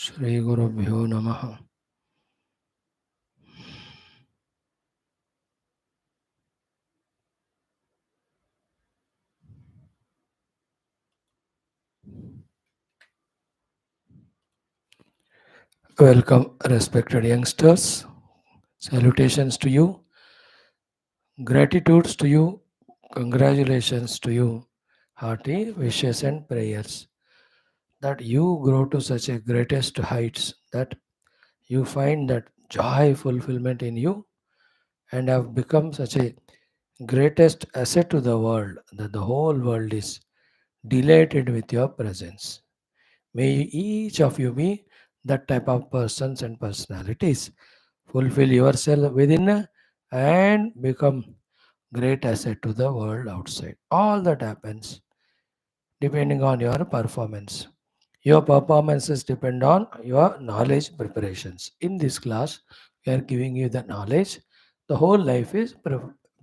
Shri Gurubhyo Namaha. Welcome, respected youngsters. Salutations to you, gratitudes to you, congratulations to you, hearty wishes and prayers that you grow to such a greatest heights, that you find that joy fulfillment in you and have become such a greatest asset to the world, that the whole world is delighted with your presence. May each of you be that type of persons and personalities. Fulfill yourself within and become great asset to the world outside. All that happens depending on your performance. Your performances depend on your knowledge preparations. In this class, we are giving you the knowledge. The whole life is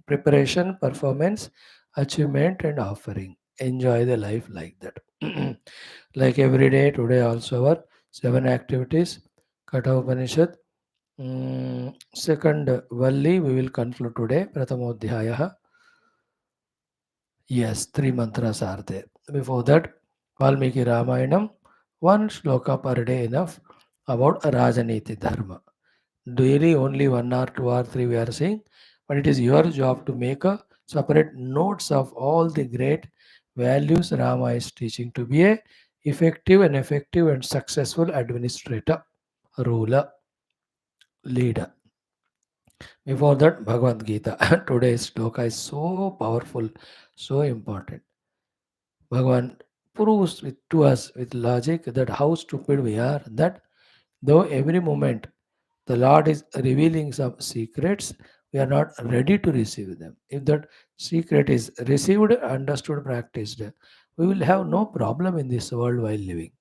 preparation, performance, achievement, and offering. Enjoy the life like that. Like every day, today also our 7 activities. Katha Upanishad. Second Valli, we will conclude today. Prathamodhyaya. Yes, 3 mantras are there. Before that, Valmiki Ramayanam, one shloka per day enough about Rajaneethi Dharma. Daily only 1 or 2 or 3 we are saying, but it is your job to make a separate notes of all the great values Rama is teaching to be a effective and successful administrator, ruler, leader. Before that, Bhagavad Gita. Today's shloka is so powerful, so important. Bhagavan proves to us with logic that how stupid we are, that though every moment the Lord is revealing some secrets, we are not ready to receive them. If that secret is received, understood, practiced, we will have no problem in this world while living.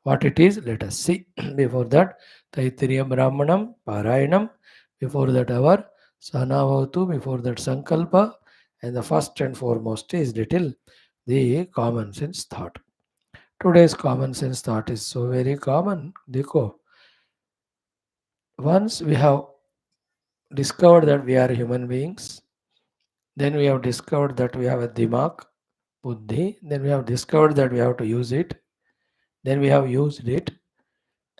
What it is, let us see. Before that, Taittiriya Brahmanam, Parayanam. Before that, our Sanavatu. Before that, Sankalpa. And the first and foremost is little the common sense thought. Today's common sense thought is so very common. Dekho, once we have discovered that we are human beings, then we have discovered that we have a dimag, buddhi, then we have discovered that we have to use it, then we have used it,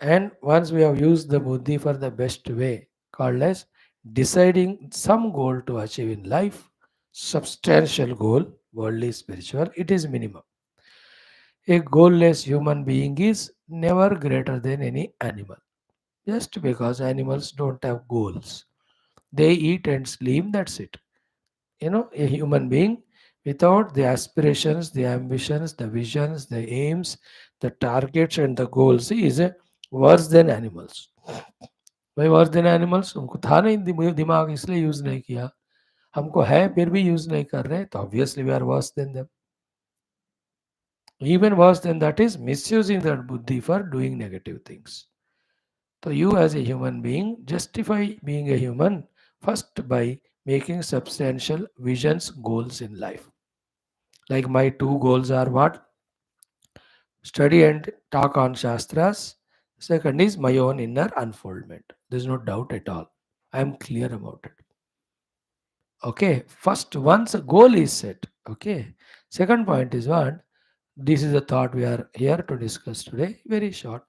and once we have used the buddhi for the best way, called as deciding some goal to achieve in life, substantial goal, worldly, spiritual, it is minimum. A goalless human being is never greater than any animal. Just because animals don't have goals. They eat and sleep, that's it. A human being without the aspirations, the ambitions, the visions, the aims, the targets and the goals is worse than animals. भाई worse than animals उनको था नहीं दिमाग इसलिए use नहीं किया हमको है फिर भी यूज नहीं कर रहे तो obviously we are worse than them even worse than that is misusing that buddhi for doing negative things. So you as a human being justify being a human first by making substantial visions, goals in life. Like my two goals are what? Study and talk on Shastras. Second is my own inner unfoldment. There's no doubt at all. I am clear about it. Okay. First, once a goal is set. Okay. Second point is what? This is the thought we are here to discuss today. Very short.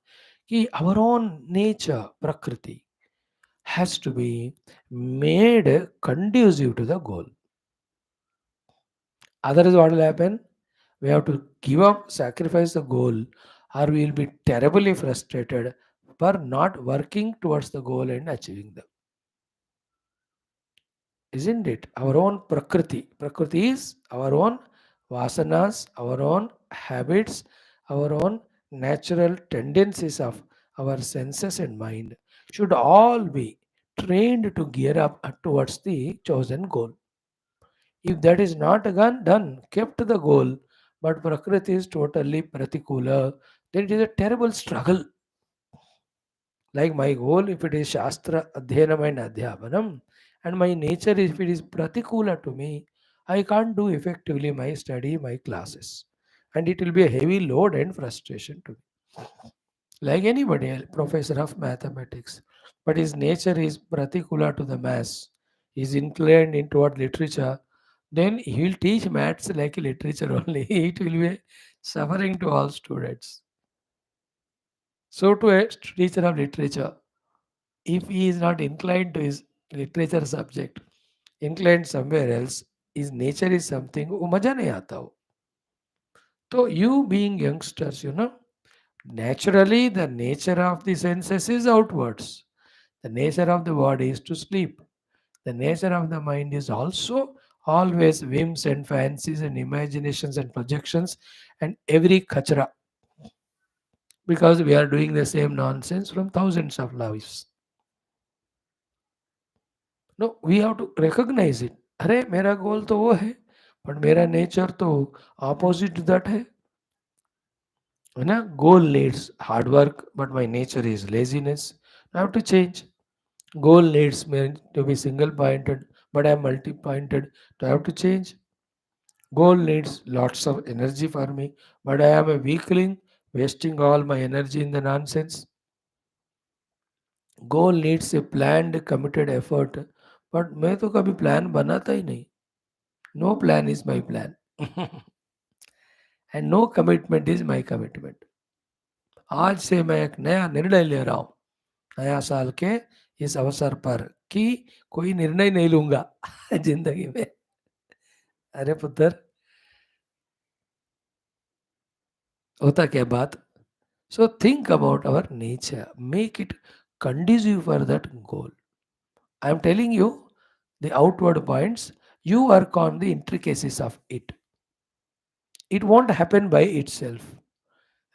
Our own nature, Prakriti, has to be made conducive to the goal. Otherwise, what will happen? We have to give up, sacrifice the goal, or we will be terribly frustrated for not working towards the goal and achieving them. Isn't it? Our own Prakriti. Prakriti is our own vasanas, our own habits, our own natural tendencies of our senses and mind should all be trained to gear up towards the chosen goal. If that is not done, kept the goal, but Prakriti is totally pratikula, then it is a terrible struggle. Like my goal, if it is Shastra, Adhyanam and Adhyapanam, and my nature, if it is pratikula to me, I can't do effectively my study, my classes. And it will be a heavy load and frustration to me. like anybody else, professor of mathematics, but his nature is pratikula to the mass. He's inclined in toward literature, then he'll teach maths like literature only. It will be suffering to all students. So to a teacher of literature, if he is not inclined to his literature subject, inclined somewhere else, his nature is something वो मजा नहीं आता हो. So you being youngsters, naturally the nature of the senses is outwards. The nature of the body is to sleep. The nature of the mind is also always whims and fancies and imaginations and projections and every kachra, because we are doing the same nonsense from thousands of lives. No, we have to recognize it. अरे मेरा गोल तो वो है, but मेरा nature तो opposite that है ना. Goal needs hard work, but my nature is laziness. I have to change. Goal needs me to be single pointed, but I am multi pointed. So I have to change. Goal needs lots of energy for me, but I am a weakling, wasting all my energy in the nonsense. Goal needs a planned, committed effort, but मैं तो कभी plan बनाता ही नहीं. No plan is my plan. And no commitment is my commitment. आज से मैं एक नया निर्णय ले रहा हूँ नया साल के इस अवसर पर कि कोई निर्णय नहीं लूंगा जिंदगी में. अरे पुत्र, होता क्या बात. So think about our nature, make it conducive for that goal. I am telling you the outward points, you work on the intricacies of it. It won't happen by itself.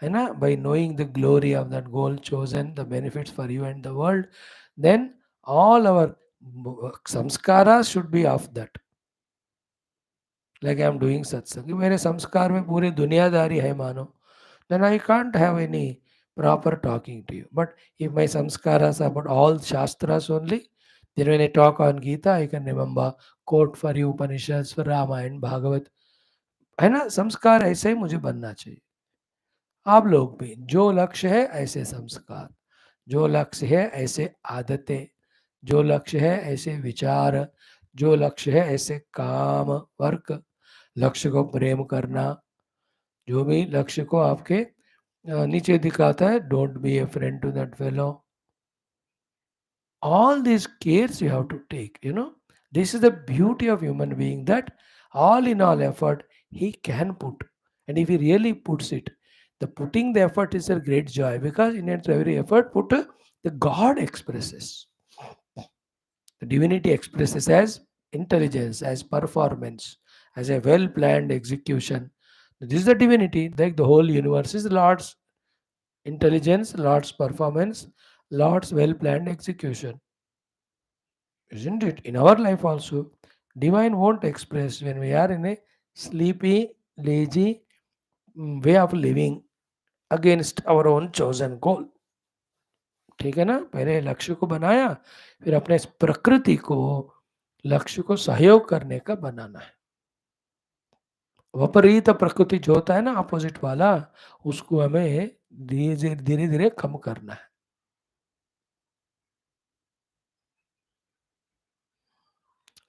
है ना. By knowing the glory of that goal chosen, the benefits for you and the world, then all our samskaras should be of that. Like I am doing satsang, कि मेरे संस्कार में पूरी दुनियादारी है मानो, then I can't have any proper talking to you. But if my samskaras are about all shastras only, then when I talk on Geetha, I can remember quote for you Upanishads, for Ramayana, Bhagavat. है ना. संस्कार ऐसे ही मुझे बनना चाहिए. आप लोग भी जो लक्ष्य है ऐसे संस्कार, जो लक्ष्य है ऐसे आदतें, जो लक्ष्य है ऐसे विचार, जो लक्ष्य है ऐसे काम वर्क, लक्ष्य को प्रेम करना, जो भी लक्ष्य को आपके नीचे दिखाता है, don't be a friend to that fellow. All these cares you have to take. This is the beauty of human being, that all in all effort he can put. And if he really puts it, the putting the effort is a great joy, because in its every effort put, the God expresses. The divinity expresses as intelligence, as performance, as a well planned execution. This is the divinity, like the whole universe is Lord's intelligence, Lord's performance, Lord's well planned execution. Isn't it? In our life also, divine won't express when we are in a sleepy, lazy way of living against our own chosen goal. ठीक है ना. पहले लक्ष्य को बनाया, फिर अपने इस प्रकृति को लक्ष्य को सहयोग करने का बनाना है. विपरीत प्रकृति जो होता है ना, अपोजिट वाला, उसको हमें धीरे धीरे धीरे कम करना है.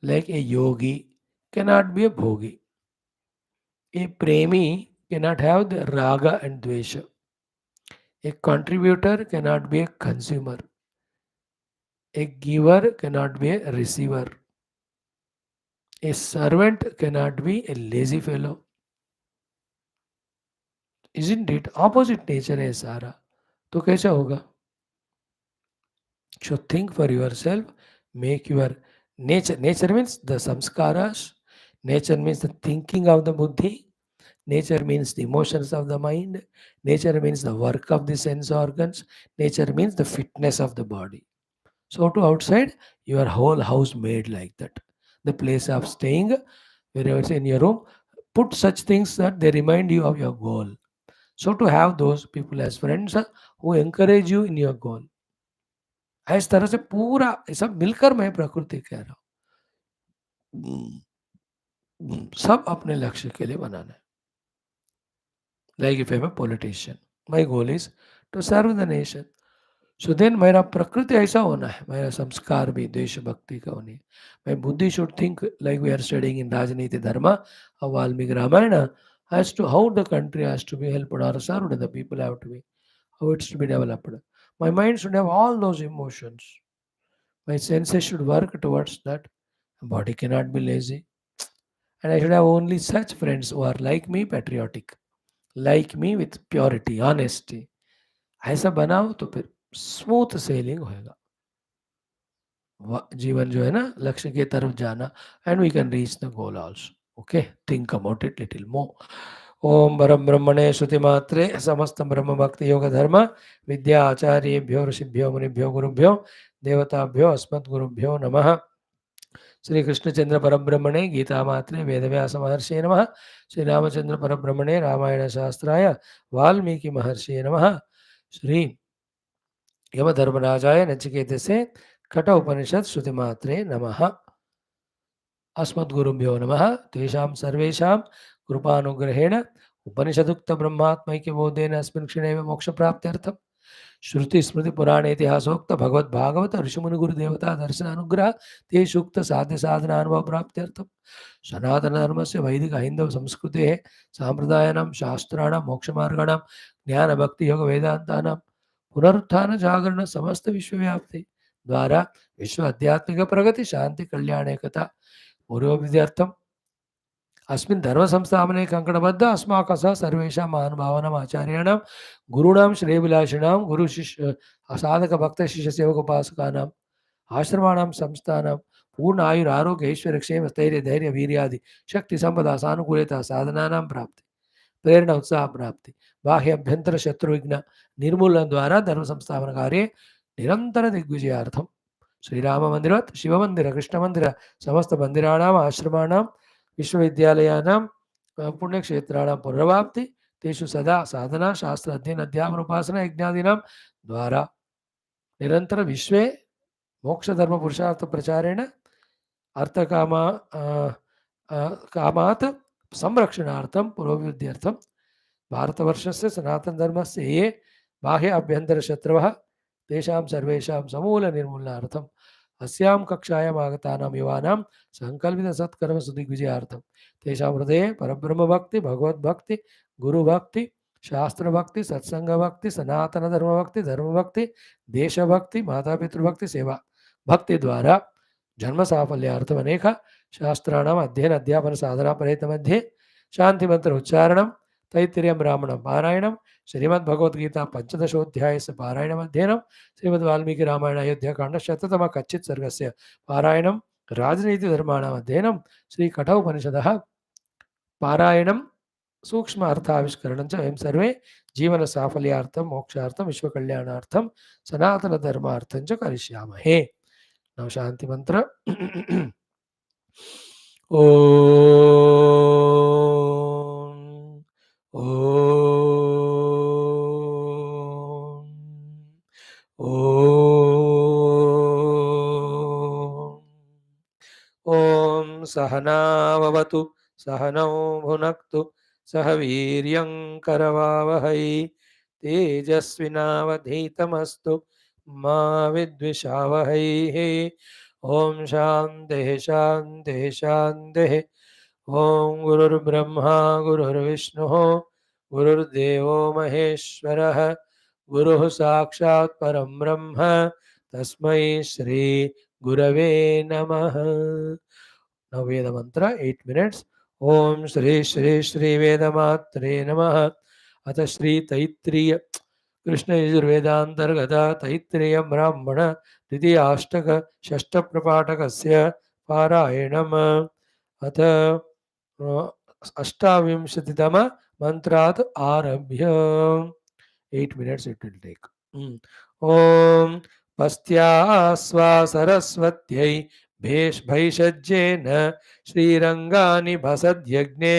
Like a yogi cannot be a bhogi. A premi cannot have the raga and dvesha. A contributor cannot be a consumer. A giver cannot be a receiver. A servant cannot be a lazy fellow. Isn't it? Opposite nature है सारा. तो कैसा होगा? So think for yourself. Make your nature. Nature means the samskaras. Nature means the thinking of the buddhi. Nature means the emotions of the mind. Nature means the work of the sense organs. Nature means the fitness of the body. So to outside, your whole house made like that. The place of staying, wherever it's in your room, put such things that they remind you of your goal. So to have those people as friends who encourage you in your goal. इस तरह से पूरा सब मिलकर मैं प्रकृति कह रहा हूँ. सब अपने लक्ष्य के लिए बनाना है. Like if I'm a politician, my goal is to serve the nation. So then मेरा प्रकृति ऐसा होना है, मेरा संस्कार भी देशभक्ति का होनी है. My buddhi should think like we are studying in Rajaniti Dharma of Valmiki Ramayana as to how the country has to be helped or served, the people have to be, how it's to be developed. My mind should have all those emotions. My senses should work towards that. Body cannot be lazy. And I should have only such friends who are like me, patriotic, like me with purity, honesty. ऐसा बनाओ तो फिर smooth selling होएगा. जीवन जो है ना लक्ष्य की तरफ जाना, and we can reach the goal also. Okay, think about it little more. ओम परम ब्रह्मणे श्रुति मात्रे समस्त ब्रह्म भक्ति योग धर्म विद्या आचार्येभ्यो ऋषिभ्यो मुनिभ्यो गुरुभ्यो देवताभ्यो अस्मद् गुरुभ्यो नमः. श्री कृष्णचंद्र परब्रह्मणे गीता मात्रे वेदव्यास महर्षि नमः. श्री रामचंद्र परब्रह्मणे रामायण शास्त्राय वाल्मीकि महर्षि नमः. श्री यमधर्मराजाय नचिकेतसे कठ उपनिषद श्रुति मात्रे नमः. अस्मद्गुरुभ्यो नमः. तेषां सर्वेषां कृपानुग्रहेण उपनिषदुक्त ब्रह्मात्मैक्य बोधेन अस्मिन् क्षणे मोक्षप्राप्त्यर्थं श्रुति स्मृति पुराण इतिहासोक्त भगवत भागवत ऋषिमुनि गुरुदेवता दर्शन अनुग्रह ते सूक्त साध्य साधना अनुभव प्राप्त्यर्थम सनातन धर्म से वैदिक हिंदव संस्कृते सांप्रदायानां शास्त्राणां मोक्षमार्गाणां ज्ञान भक्ति योग वेदांतानां पुनरुत्थान जागरण समस्त विश्वव्याप्ति द्वारा विश्व आध्यात्मिक प्रगति शांति कल्याण एकता पूर्वविद्यार्थम अस्मिन् धर्म संस्थापने कंकणबद्ध अस्माकं सह सर्वेषां महानुभावानाम् आचार्याणां गुरूणां श्रेयभिलाषिणां गुरु शिष्य साधक भक्त शिष्य सेवक उपासकानां आश्रमाणां संस्थानां पूर्ण आयुर आरोग्य ऐश्वर्य क्षेम स्थैर्य धैर्य वीर्यादि शक्ति संपदा सानुकूलता साधनानां प्राप्ति प्रेरणा उत्साह प्राप्ति बाह्य अभ्यंतर शत्रु विघ्न निर्मूलन द्वारा धर्म संस्थापन कार्य निरंतर दिग्विजयार्थम श्रीराम मंदिरवत् शिव मंदिर कृष्ण मंदिर समस्त मंदिराणाम् आश्रमाणां विश्वविद्यालयानां पुण्यक्षेत्राणां पुनर्वाप्ति तेषु सदा साधना शास्त्र अध्ययन अध्यापन उपासना यज्ञादीनां द्वारा निरंतर विश्वे मोक्ष धर्म पुरुषार्थ प्रचारेण अर्थकामा कामात् संरक्षणार्थं पुरोभिवृद्ध्यर्थं भारतवर्षस्य सनातन धर्मस्य ये बाह्य अभ्यंतर शत्रवः तेषां सर्वेषां समूल निर्मूलनार्थं अस्यां कक्षायाम् आगतानां युवानां संकल्पित सत्कर्म सुदिग्विजयार्थं तेषां हृदये परब्रह्मभक्ति भगवद्भक्ति गुरुभक्ति शास्त्रभक्ति सत्संगभक्ति सनातन धर्मभक्ति धर्मभक्ति देशभक्ति मातापितृभक्ति सेवा भक्ति द्वारा जन्म साफल्यार्थम अनेक शास्त्राणाम् अध्ययन अध्यापन साधना प्रयत्न मध्ये शांति मंत्र उच्चारणं तैत्तिरीयं ब्राह्मणं पारायणं श्रीमद् भगवद्गीता पंचदशोध्यायस्य पारायणम् अध्ययनं श्रीमद् वाल्मीकि रामायण अयोध्या कांड शततम कच्चित् सर्गस्य पारायणं राजनीति धर्माणाम् अध्ययनं श्री कठ उपनिषदः पारायणं सूक्ष्म अर्थाविष्करणं च वयं सर्वे जीवन साफल्यार्थं मोक्षार्थं विश्वकल्याणार्थं सनातन धर्मार्थं च करिष्यामहे. नव शांति मंत्र. ओम सहनाववतु सहनौ भुनक्तु सह वीर्यं करवावहै तेजस्विनावधीतमस्तु मा विद्विषावहैः. ओम शान्तिः शान्तिः शान्तिः. ओम गुरुर्ब्रह्मा गुरुर्विष्णुः गुरुर्देवो महेश्वरः गुरुः साक्षात् परं ब्रह्म तस्मै श्री गुरवे नमः. Now Veda mantra 8 minutes. ओम श्री श्री श्री वेदमात्रे नमः. अथ श्री तैत्तिरीय कृष्ण यजुर्वेदांतर्गत तैत्तिरीय ब्राह्मण द्वितीयाष्टक षष्ठ प्रपाठकस्य पारायणम्. अथ अष्टाविंशतितम मंत्रात् आरभ्य 8 minutes it will take. ओम पस्त्यास्वा सरस्वत्यै भैषज्येन श्रीरंगानि भसद्यज्ञे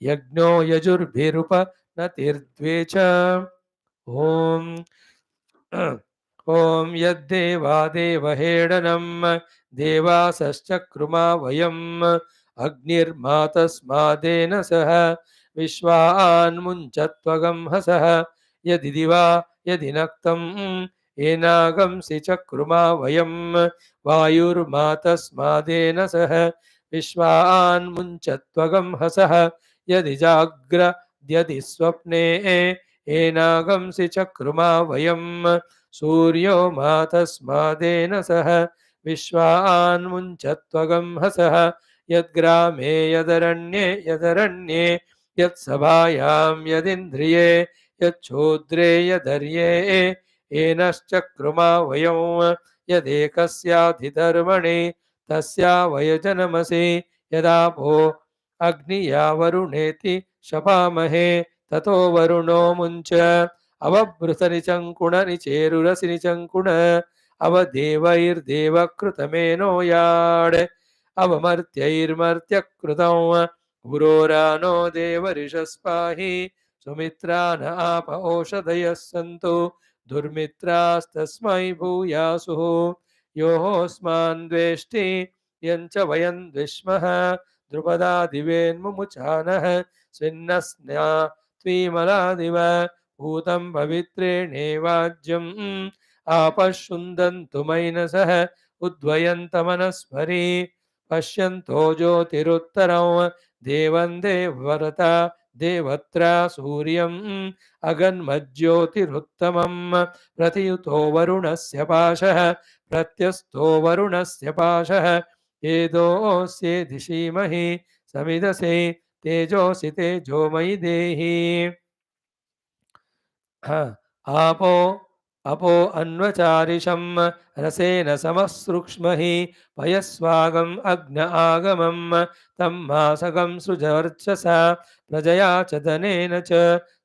यज्ञो यजुर्भिरुपनतिर्द्वे च. ओम ओम यद्देवा देवहेडनं देवासश्चक्रुमा वयम् अग्निर्मातस्मादेन सह विश्वान्मुञ्चत्वगं हसः यदि दिवा यदि नक्तम् येनागंसि चक्रुमा वयं वायुर्मा तस्मादेन सह विश्वान्मुञ्चत्वगं हसः यदि जाग्रद्यदि स्वप्ने येनागंसि चक्रुमा वयं सूर्यो मा तस्मादेन सह विश्वान्मुञ्चत्वगं हसः यद्ग्रामे यदरण्ये यत्सभायां यदिन्द्रिये यच्छूद्रे यदर्ये येनश्चक्रुमा वयं यदेकस्याधिधर्मणि तस्या वयजनमसि यदापो अग्निया वरुणेति शपामहे ततो वरुणो मुञ्च अवभृतनिचङ्कुणनिचेरुरसि निचङ्कुण अवदेवैर्देवकृतमेनो याड अवमर्त्यैर्मर्त्यकृतं पुरोरानो देवरिषस्पाहि सुमित्रा न आप ओषधयः सन्तु दुर्मित्रास्तस्मै भूयासुः योऽस्मान् द्वेष्टि यञ्च वयं द्विष्मः द्रुपदादिवेन्मुमुचानः स्विन्नस्न्या त्वीमलादिव भूतं पवित्रेणेवाज्यम् आपशुन्दन्तु मैनसः उद्वयन्तमनस्मरी पश्यन्तो ज्योतिरुत्तरं देवं देवव्रता देवत्रा सूर्यम् अगन्मज्योतिरुत्तमं प्रतियुतो वरुणस्य पाशः प्रत्यस्तो वरुणस्य पाशः एदोऽस्ये दिशीमहि समिदसे तेजोऽसि तेजोमयि देहि आपो अपो अन्वचारिषं रसेन समसृक्ष्महि पयस्वागम् अग्न आगमं तं मासगं सृजवर्चसा प्रजया च धनेन च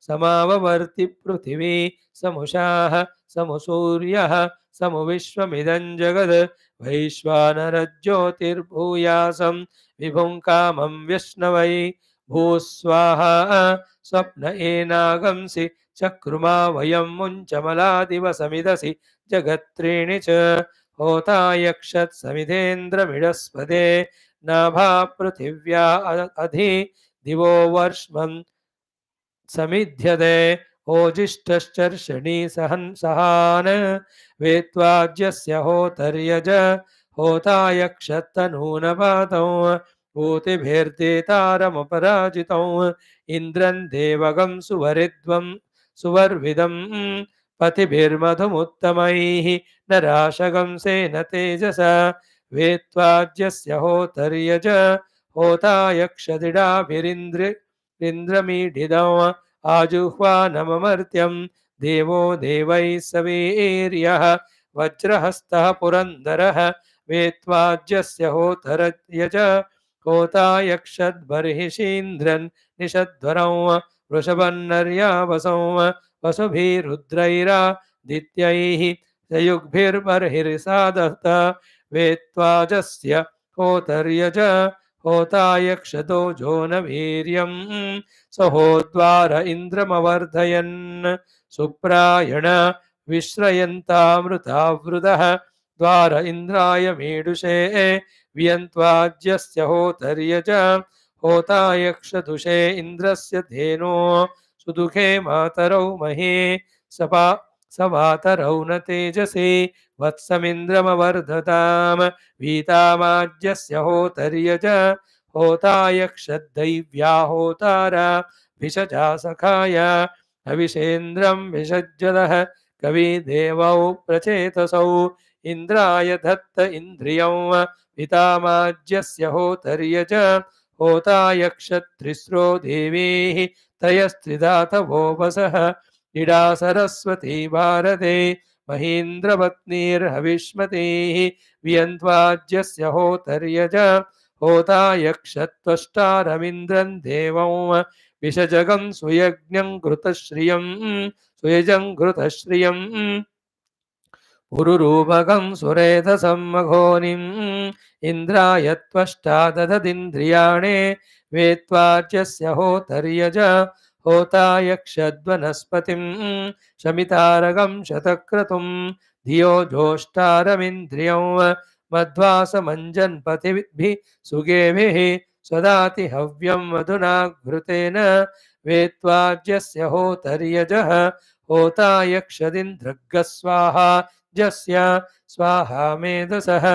समाववर्ति पृथिवी समुषाः समुसूर्यः समुविश्वमिदं जगद् वैश्वानरज्योतिर्भूयासं विभुं कामं व्यश्नवै भूस्वाहा स्वप्न एनागंसि चक्रुमा वयं मुञ्चमलादिव समिदसि जगत्त्रीणि च होता यक्षत् समिधेन्द्रमिडस्पदे नाभा पृथिव्या अधि दिवो वर्ष्मन् समिध्यते ओजिष्ठश्चर्षणि सहान वेत्वाज्यस्य होतर्यज होता यक्षत्तनूनपातौ भूतिभिर्देतारमपराजितौ इन्द्रं देवगं सुवर्विदं पतिभिर्मधुमुत्तमैः नराशगं सेन तेजसा वेत्वाज्यस्य होतर्यज होता यक्षदिडाभिरिन्द्रमीढिदौ आजुह्वानममर्त्यं देवो देवैः सवीर्यः वज्रहस्तः पुरन्दरः वेत्वाज्यस्य होतर्यज होता यक्षद्बर्हिषीन्द्रन् निषद्वरौ वृषभन्नर्यावसौ वसुभिरुद्रैरादित्यैः सयुग्भिर्बर्हिर्सादत वेत्वाजस्य होतर्यज होता यक्षदोजो न वीर्यं सहोद्वार इन्द्रमवर्धयन् सुप्रायण विश्रयन्तामृतावृतः द्वार इन्द्राय मीडुषे वियन्त्वाज्यस्य होतर्यज होता यक्षदुषे इन्द्रस्य धेनो सुदुःखे मातरौ महे सवातरौ न तेजसे वत्समिन्द्रमवर्धताम वीतामाज्यस्य होतर्यज होता यक्षद्दैव्या होतारा भिषजा सखाय हविषेन्द्रं विषज्जलः कवि देवौ प्रचेतसौ इन्द्राय दत्त इन्द्रियं पितामाज्यस्य होतर्यज होता यक्षत्रिस्रो देवीः त्रयस्त्रिदातवो वसः इडा सरस्वती भारते महीन्द्रपत्नीर्हविष्मतीः वियन्त्वाज्यस्य होतर्यज होता यक्षत्वष्टारमिन्द्रं देवं विषजगं सुयज्ञं घृतश्रियं पुरुरूपकं सुरेधसं मघोनिम् इन्द्राय त्वष्टा दददिन्द्रियाणे वेत्वाज्यस्य होतर्यज होता यक्षद्वनस्पतिं शमितारगं शतक्रतुं धियो जोष्टारमिन्द्रियं मध्वासमञ्जन्पतिभिः सुगेभिः स्वदाति हव्यं मधुना घृतेन वेत्वाज्यस्य होतर्यजः होतायक्षदिन्द्रग्गस्वाहा जस्य स्वाहा मेधसः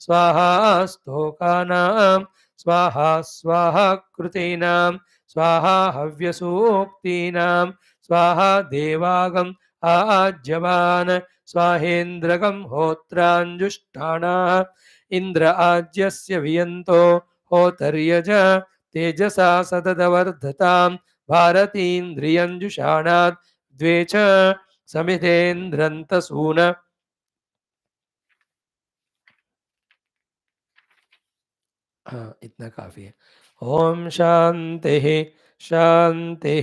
स्वाहा स्तोकानां स्वाहा स्वाहा कृतीनां स्वाहा हव्यसूक्तीनां स्वाहा देवागम आज्यवान् स्वाहेन्द्रगं होत्राञ्जुष्टाणाः इन्द्र आज्यस्य वियन्तो होतर्यज तेजसा सततवर्धतां भारतीन्द्रियञ्जुषाणात् द्वे च समितेन्द्रन्तसून. हाँ, इतना काफी है. ओम शांति शांति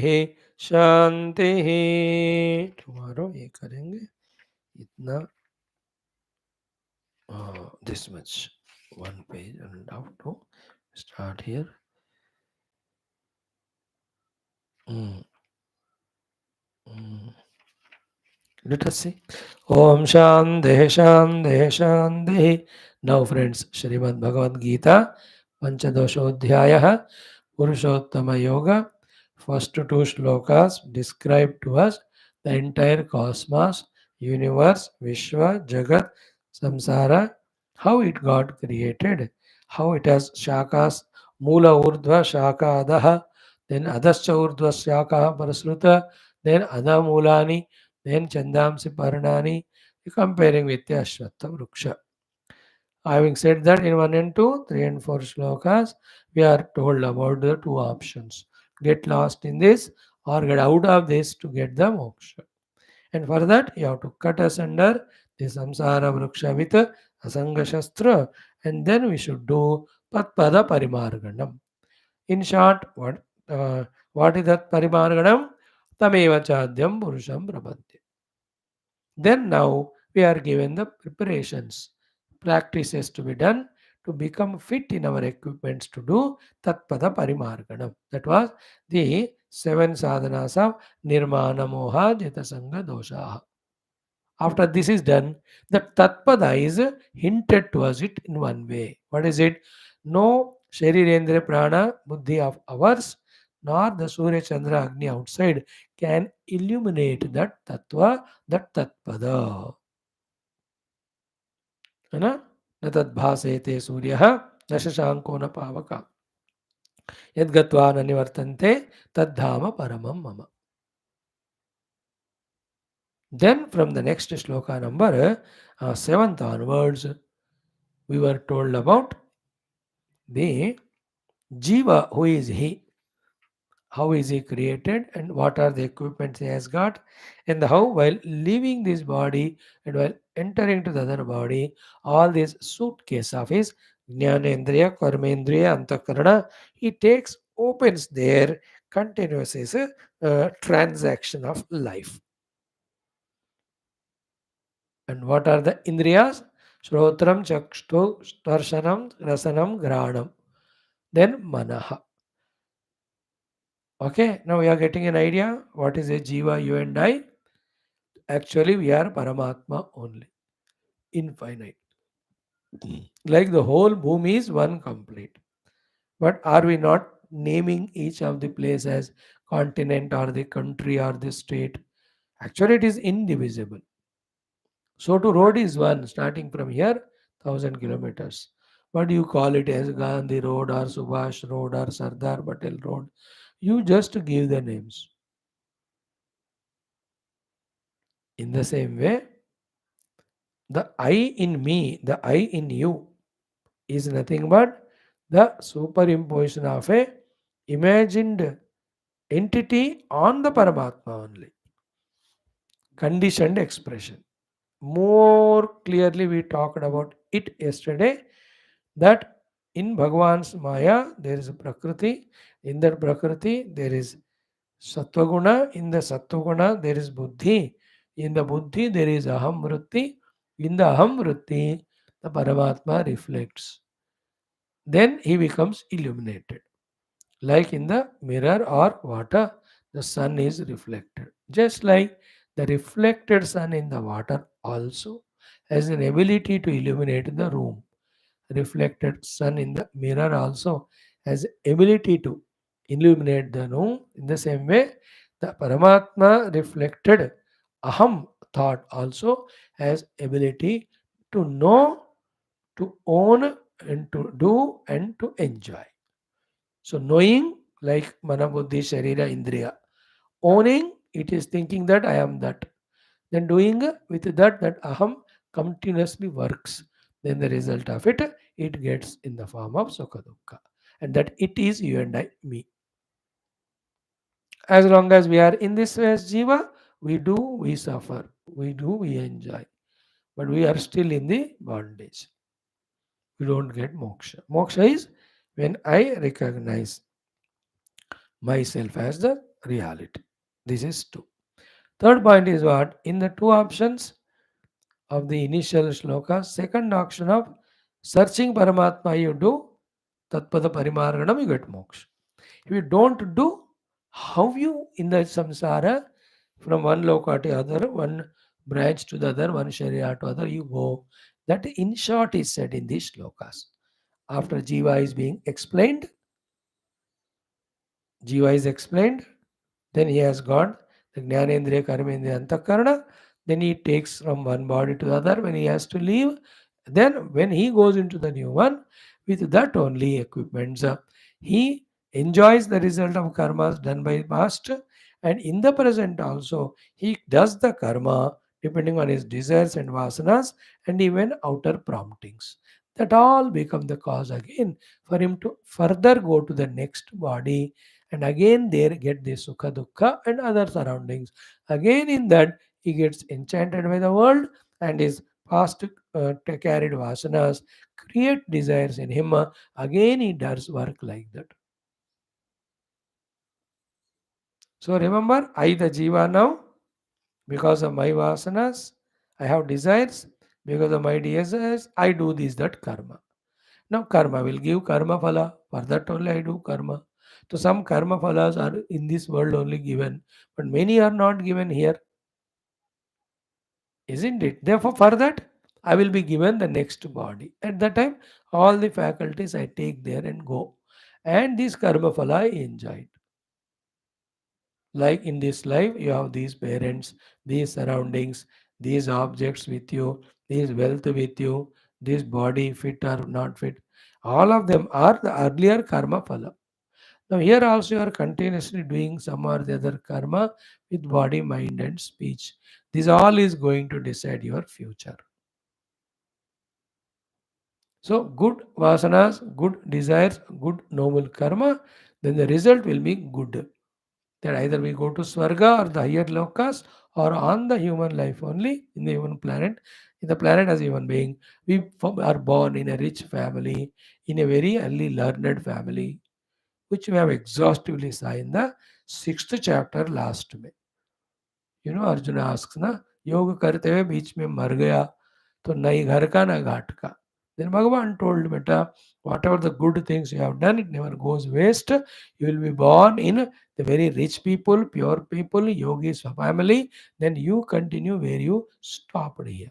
शांति. टुमारो ये करेंगे इतना. This much, one page and how to start here. Mm, mm. Let us see. Om Shanti Shanti Shanti. Now, friends, Srimad Bhagavad Gita, Panchadoshodhyaya, Purushottama Yoga. First two shlokas describe to us the entire cosmos, universe, Vishwa, Jagat, Samsara, how it got created, how it has shakas, Mula Urdhva, Shaka Adaha, then Adascha Urdhva, Shaka Parasruta, then Adamulani, then Chandamsi Parnani, comparing with the Ashwatha Vruksha. Having said that, in 1 and 2, 3 and 4 shlokas, we are told about the two options. Get lost in this or get out of this to get the moksha. And for that, you have to cut asunder the samsara vruksha with asanga shastra, and then we should do patpada parimarganam. In short, what is that parimarganam? Tameva chadyam purusham prabhati. Then now we are given the preparations, practices to be done to become fit in our equipments to do Tatpada Parimarganam. That was the 7 sadhanas of Nirmana Moha Jita Sangha Dosha. After this is done, the Tatpada is hinted to us it in one way. What is it? No Sharirendra Prana Buddhi of ours, nor the Surya Chandra Agni outside can illuminate that Tattva, that Tatpada. है ना? न तद्भासेते सूर्यः न शशांको न पावक यद्गत्वा न निवर्तन्ते तद्धाम परमं मम. Then from the next shloka number 7th onwards, we were told about the Jeeva, who is he, how is he created, and what are the equipments he has got, and how while leaving this body and while entering to the other body, all this suitcase of his Jnanendriya, Karmendriya, Antakarana, he takes, opens their continuous transaction of life. And what are the Indriyas? Shrotram, Chakshtu, Starshanam, Rasanam, Granam. Then Manaha. Okay, now we are getting an idea what is a Jiva, you and I. Actually, we are Paramatma only, infinite. Like the whole Bhumi is one complete. But are we not naming each of the place as continent or the country or the state? Actually, it is indivisible. So to road is one, starting from here, 1,000 kilometers. What do you call it as Gandhi Road or Subhash Road or Sardar Patel Road? You just give the names. In the same way, the I in me, the I in you is nothing but the superimposition of a imagined entity on the Paramatma only. Conditioned expression. More clearly, we talked about it yesterday that in Bhagavan's Maya there is a Prakriti. In that Prakriti there is Sattva-guna. In the Sattva-guna there is Buddhi. In the Buddhi there is Aham Vritti. In the Aham Vritti the Paramatma reflects. Then he becomes illuminated. Like in the mirror or water, the sun is reflected. Just like the reflected sun in the water also has an ability to illuminate the room. Reflected sun in the mirror also has ability to illuminate the room. In the same way, the Paramatma reflected Aham thought also has ability to know, to own, and to do and to enjoy. So knowing, like mana buddhi sharira indriya. Owning, it is thinking that I am that. Then doing with that aham continuously works. Then the result of it, it gets in the form of sukha dukkha. And that it is you and I, me. As long as we are in this way as Jiva, we do, we suffer. We do, we enjoy. But we are still in the bondage. We don't get moksha. Moksha is when I recognize myself as the reality. This is two. Third point is what? In the two options of the initial shloka, second option of searching Paramatma, you do Tatpada Parimarganam, you get moksha. If you don't do, how you in the samsara from one loka to other, one branch to the other, one sharia to other, you go. That in short is said in these shlokas. After Jiva is being explained, Jiva is explained, then he has got the Jnanendriya, Karmendriya, Antakarana. Then he takes from one body to the other when he has to leave. Then when he goes into the new one, with that only equipments, he enjoys the result of karmas done by past. And in the present also, he does the karma depending on his desires and vasanas and even outer promptings. That all become the cause again for him to further go to the next body, and again there get the sukha dukkha and other surroundings. Again in that he gets enchanted by the world, and his past carried vasanas create desires in him. Again he does work like that. So remember, I the jiva now, because of my vasanas I have desires, because of my desires I do this that karma. Now karma will give karma phala. For that only I do karma. So some karma phalas are in this world only given, but many are not given here, isn't it? Therefore, for that I will be given the next body. At that time, all the faculties I take there and go. And this karma phala I enjoy. Like in this life, you have these parents, these surroundings, these objects with you, these wealth with you, this body fit or not fit. All of them are the earlier karma phala. Now, here also you are continuously doing some or the other karma with body, mind, and speech. This all is going to decide your future. So, good vasanas, good desires, good noble karma, then the result will be good. That either we go to Swarga or the higher lokas, or on the human life only, in the human planet. In the planet as a human being, we are born in a rich family, in a very early learned family, which we have exhaustively saw in the sixth chapter last May. Arjuna asks na, योग करते हुए बीच में मर गया तो नहीं घर का ना घाट का. Then Bhagavan told beta, whatever the good things you have done, it never goes waste. You will be born in the very rich people, pure people, yogis family. Then you continue where you stopped here.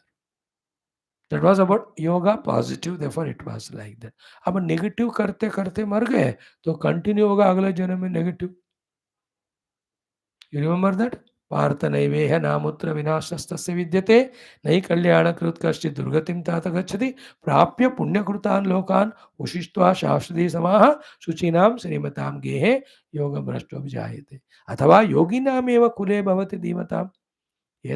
That was about yoga positive, therefore it was like that. अब negative करते करते मर गए तो continue होगा अगले जन्म में negative. You remember that? Partha नैवेह नामुत्र विनाशस्तस्य विद्यते नई कल्याणकृत कश्चित् दुर्गतिं तात गच्छति प्राप्य पुण्यकृतान् लोकान् उषिष्ट्वा शाश्वती समाः शुचीनां श्रीमतां गेहे योगं भ्रष्टो विजायते अथवा योगिनामेव कुले भवति धीमताम्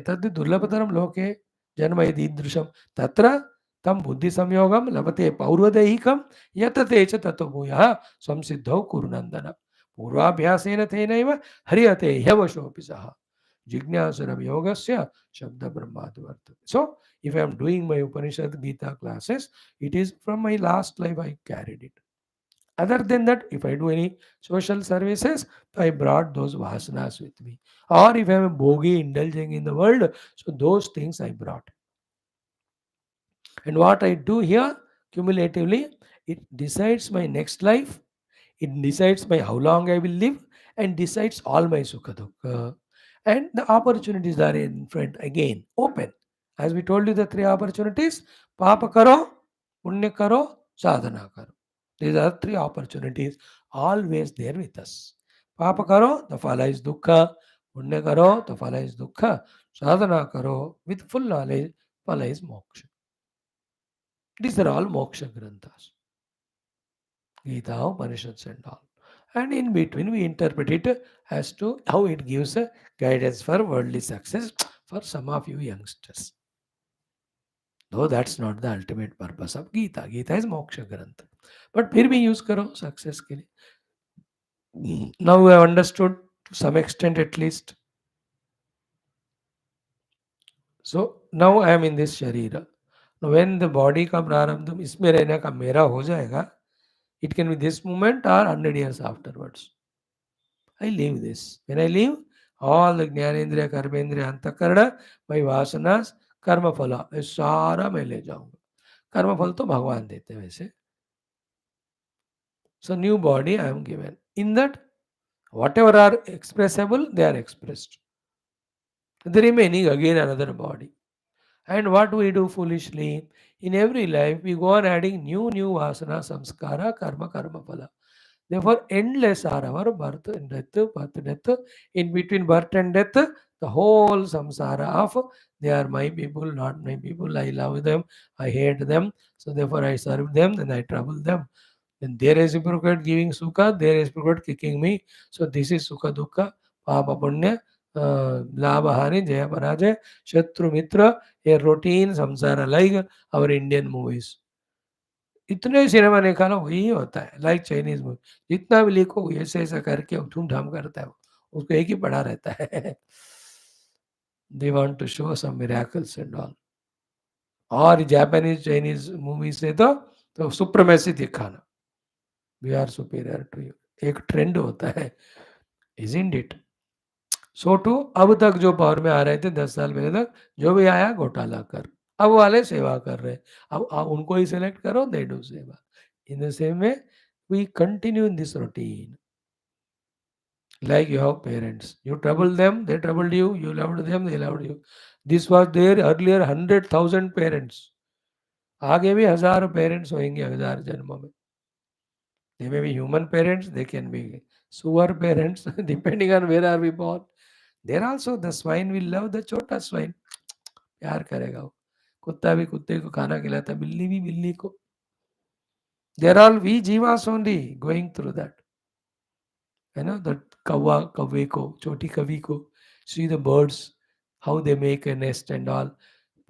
एतद् दुर्लभतरं लोके जन्म यदीदृशं तत्र तं बुद्धिसंयोगं लभते पौर्वदैहिकं यतते च ततो भूयः संसिद्धौ कुरुनन्दन पूर्वाभ्यासेन तेनैव हरियते ह्यवशोऽपि सः जिज्ञासुरं योगस्य शब्द ब्रह्माद् वर्तते. So, if I am doing my Upanishad Gita classes, it is from my last life I carried it. Other than that, if I do any social services, I brought those vasanas with me. Or if I am a bhogi indulging in the world, so those things I brought. And what I do here, cumulatively, it decides my next life, it decides my how long I will live, and decides all my sukha dukkha. And the opportunities are in front again, open. As we told you, the three opportunities: papa karo, punya karo, sadhana karo. These are three opportunities always there with us. Papa karo, the phala is dukkha. Punya karo, the phala is dukkha. Sadhana karo with full knowledge, phala is moksha. These are all moksha granthas. Gita, Upanishads and all. And in between we interpret it as to how it gives a guidance for worldly success for some of you youngsters. Though that's not the ultimate purpose of Gita. Gita is moksha grantha. But फिर भी use करो success के लिए. Now we have understood to some extent at least. So now I am in this sharira. Now when the body का प्रारब्ध इसमें रहने का मेरा हो जाएगा, it can be this moment or 100 years afterwards. I leave this. When I leave, all the ज्ञानेंद्रिय कर्मेंद्रिय अंतःकरण my vasanas कर्म फला ये सारा मैं ले जाऊंगा. कर्म फल तो भगवान देते हैं वैसे. So new body I am given. In that, whatever are expressible, they are expressed. The remaining again another body. And what we do foolishly, in every life we go on adding new vasana, samskara, karma phala. Therefore, endless are our birth and death, birth, death. In between birth and death, the whole samsara of they are my people, not my people. I love them, I hate them, so therefore I serve them, then I trouble them. Then they reciprocate giving sukha, they reciprocate kicking me. So this is sukha dukkha, papa punya, labha hani, jaya parajay, shatru mitra, a routine samsara like our Indian movies. इतने cinema निकालो वही होता है like Chinese movie जितना भी लिखो ऐसे ऐसा करके धूमधाम करता है वो उसको एक ही पड़ा रहता है they want to show some miracles and all और जापानीज चाइनीज मूवी से तो सुप्रीमेसी दिखाना we are superior to you एक ट्रेंड होता है इजंट इट सो टू अब तक जो पावर में आ रहे थे 10 साल पहले तक जो भी आया घोटाला कर अब वाले सेवा कर रहे हैं अब उनको ही सिलेक्ट करो दे डू सेवा in the same way we continue in this routine. Like you have parents. You troubled them, they troubled you. You loved them, they loved you. This was there earlier 100,000 parents. आगे भी हज़ार parents होंगे हज़ार जन्मों में. They may be human parents, they can be sewer parents, depending on where are we born. There also the swine will love the छोटा swine. प्यार करेगा वो. कुत्ता भी कुत्ते को खाना खिलाता, बिल्ली भी बिल्ली को. They are all we jivas only going through that. You know, the kawa, kaveko, choti kaviko, see the birds, how they make a nest and all,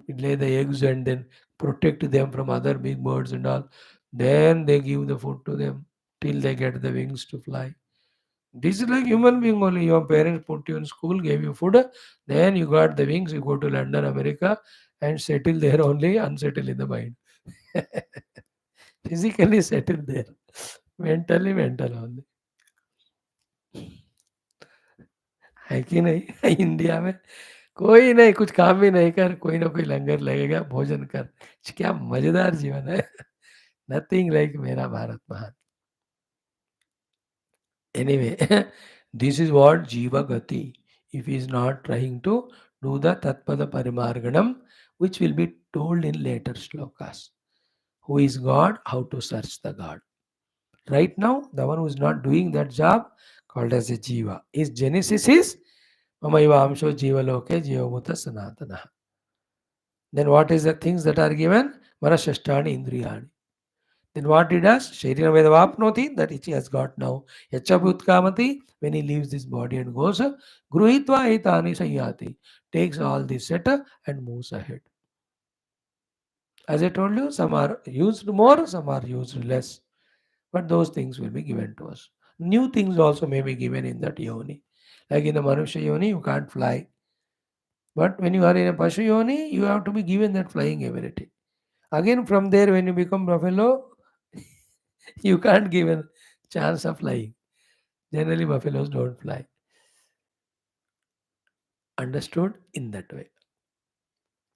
lay the eggs and then protect them from other big birds and all. Then they give the food to them till they get the wings to fly. This is like human being only. Your parents put you in school, gave you food, then you got the wings, you go to London, America, and settle there only, unsettle in the mind. Physically settled there, mentally mental only. है कि नहीं India में कोई नहीं कुछ काम भी नहीं कर कोई ना कोई लंगर लगेगा भोजन कर क्या मजेदार जीवन है नथिंग लाइक मेरा भारत महान anyway this is what jiva gati if he is not trying to do the tatpada parimarganam which will be told in later shlokas who is god how to search the god right now the one who is not doing that job called as a jiva his genesis is Mamayva amsho jivaloke jivamutta sanatana. Then what is the things that are given? Manashashtani indriyani. Then what he does? Sharira vedavapnoti, that which he has got now. Yachabhutkamati, when he leaves this body and goes, gruhitva etani sayyati, takes all this set and moves ahead. As I told you, some are used more, some are used less. But those things will be given to us. New things also may be given in that yoni. Like in the Manusha yoni, you can't fly. But when you are in a Pashu yoni, you have to be given that flying ability. Again, from there, when you become buffalo, you can't give a chance of flying. Generally, buffaloes don't fly. Understood in that way.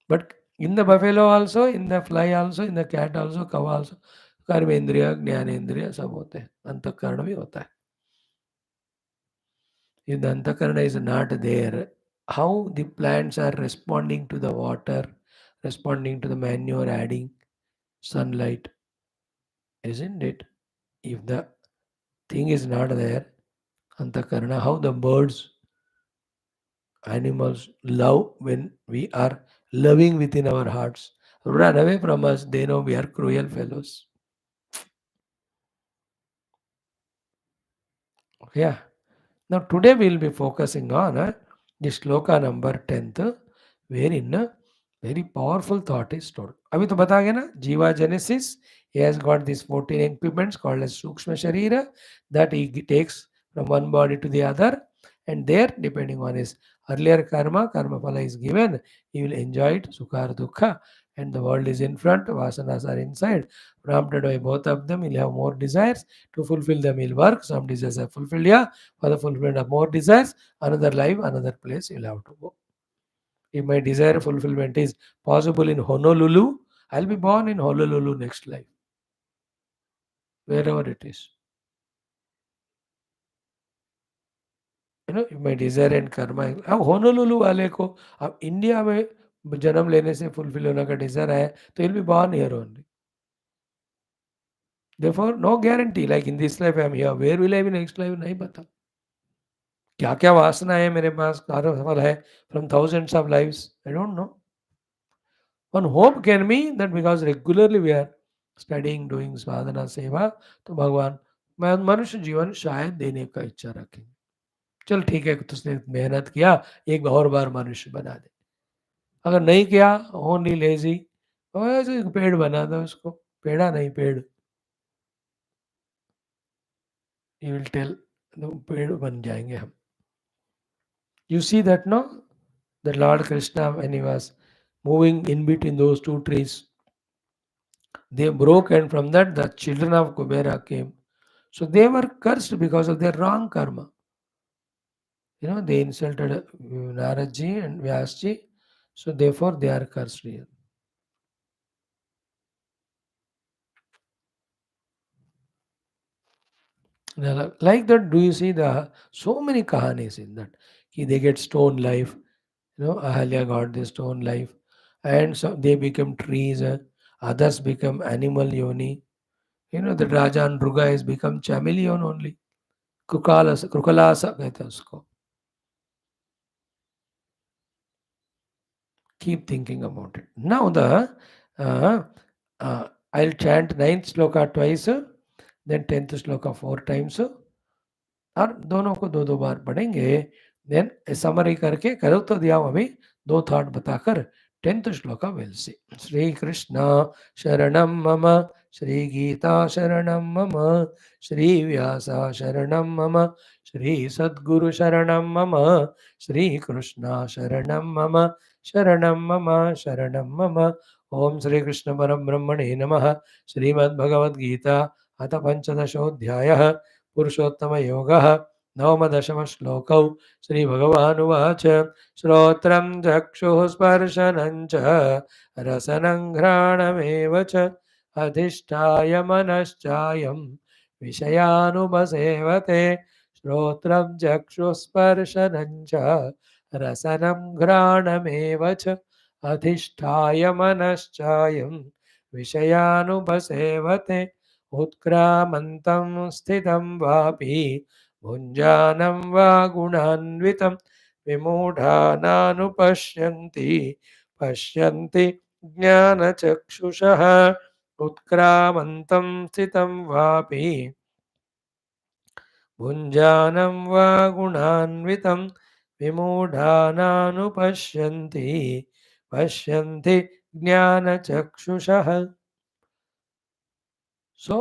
But in the buffalo also, in the fly also, in the cat also, cow also, कर्मेंद्रिय ज्ञानेंद्रिय सब होते हैं अंतःकरण भी होता है if the antakarana is not there how the plants are responding to the water responding to the manure adding sunlight isn't it if the thing is not there antakarana how the birds Animals love when we are loving within our hearts. Run away from us, they know we are cruel fellows. Yeah. Now, today we will be focusing on the sloka number 10th, wherein very powerful thought is stored. अभी तो बता गया ना जीवा genesis. He has got these 14 equipments called as Sukshma Sharira that he takes from one body to the other, and there, depending on his earlier karma phala is given, he will enjoy it, sukha or dukha, and the world is in front, vasanas are inside. Prompted by both of them, he'll have more desires. To fulfill them, he'll work. Some desires are fulfilled, yeah. For the fulfillment of more desires, another life, another place you'll have to go. If my desire fulfillment is possible in Honolulu, I'll be born in Honolulu next life, wherever it is. if my desire and karma, अब Honolulu वाले को अब India में जन्म लेने से fulfil होने का डिजायर है तो will be born here only. Therefore, no guarantee. Like in this life, I am here. Where will I be next life? नहीं पता. क्या क्या वासना है मेरे पास कार्य सफल है from thousands of lives. I don't know. One hope can be that because regularly we are studying, doing साधना सेवा, तो भगवान मैं मनुष्य जीवन शायद देने का इच्छा रखेंगे. चल ठीक है तुझने मेहनत किया एक और बार मनुष्य बना दे. अगर नहीं किया ओनली लेजी ऐसे पेड़ बना दो उसको. पेड़ा नहीं पेड़. यू विल टेल पेड़ बन जाएंगे हम. You see that no? The Lord Krishna, when he was moving in between those two trees, they broke, and from that the children of Kubera came. So they were cursed because of their wrong karma. They insulted Naradji and Vyasji, so therefore they are cursed here. Now, like that, do you see the so many kahanis in that? They get stone life. Ahalya got the stone life, and so they become trees. Others become animal yoni. The Raja and Ruga has become chameleon only. Kukalasa कहते हैं उसको. Keep thinking about it. Now uh, I'll chant 9th sloka twice, then 10th sloka 4 times. और दोनों को दो दो बार पढ़ेंगे. Then summary करके करो तो दिया अभी दो थॉट बताकर 10th shloka will say. Shri Krishna शरणम मम, श्री गीता शरणम मम, श्री व्यास शरणम मम, श्री सद्गुरु शरणम मम, श्री कृष्ण शरणम मम, शरणम मम, शरणम मम. ओम श्री कृष्ण परम ब्रह्मणे नमः. श्रीमद्भगवद्गीता अथ पंचदशोऽध्यायः पुरुषोत्तमयोगः. नवमदशमश्लोकौ. श्रीभगवानुवाच श्रोत्रं चक्षुः स्पर्शनं च रसनं घ्राणमेव च अधिष्ठाय मनश्चायं विषयानुपसेवते. श्रोत्रं चक्षुस्पर्शनं च रसनं घ्राणमेव च अधिष्ठाय मनश्चायं विषयानुपसेवते. उत्क्रामन्तं स्थितं वापि भुञ्जानं वा गुणान्वितं विमूढानानुपश्यन्ति पश्यन्ति ज्ञानचक्षुषः. उत्क्रामन्तं स्थितं वापि भुञ्जानं वा गुणान्वितं विमूढानानुपश्यन्ति पश्यन्ति ज्ञानचक्षुषः. So,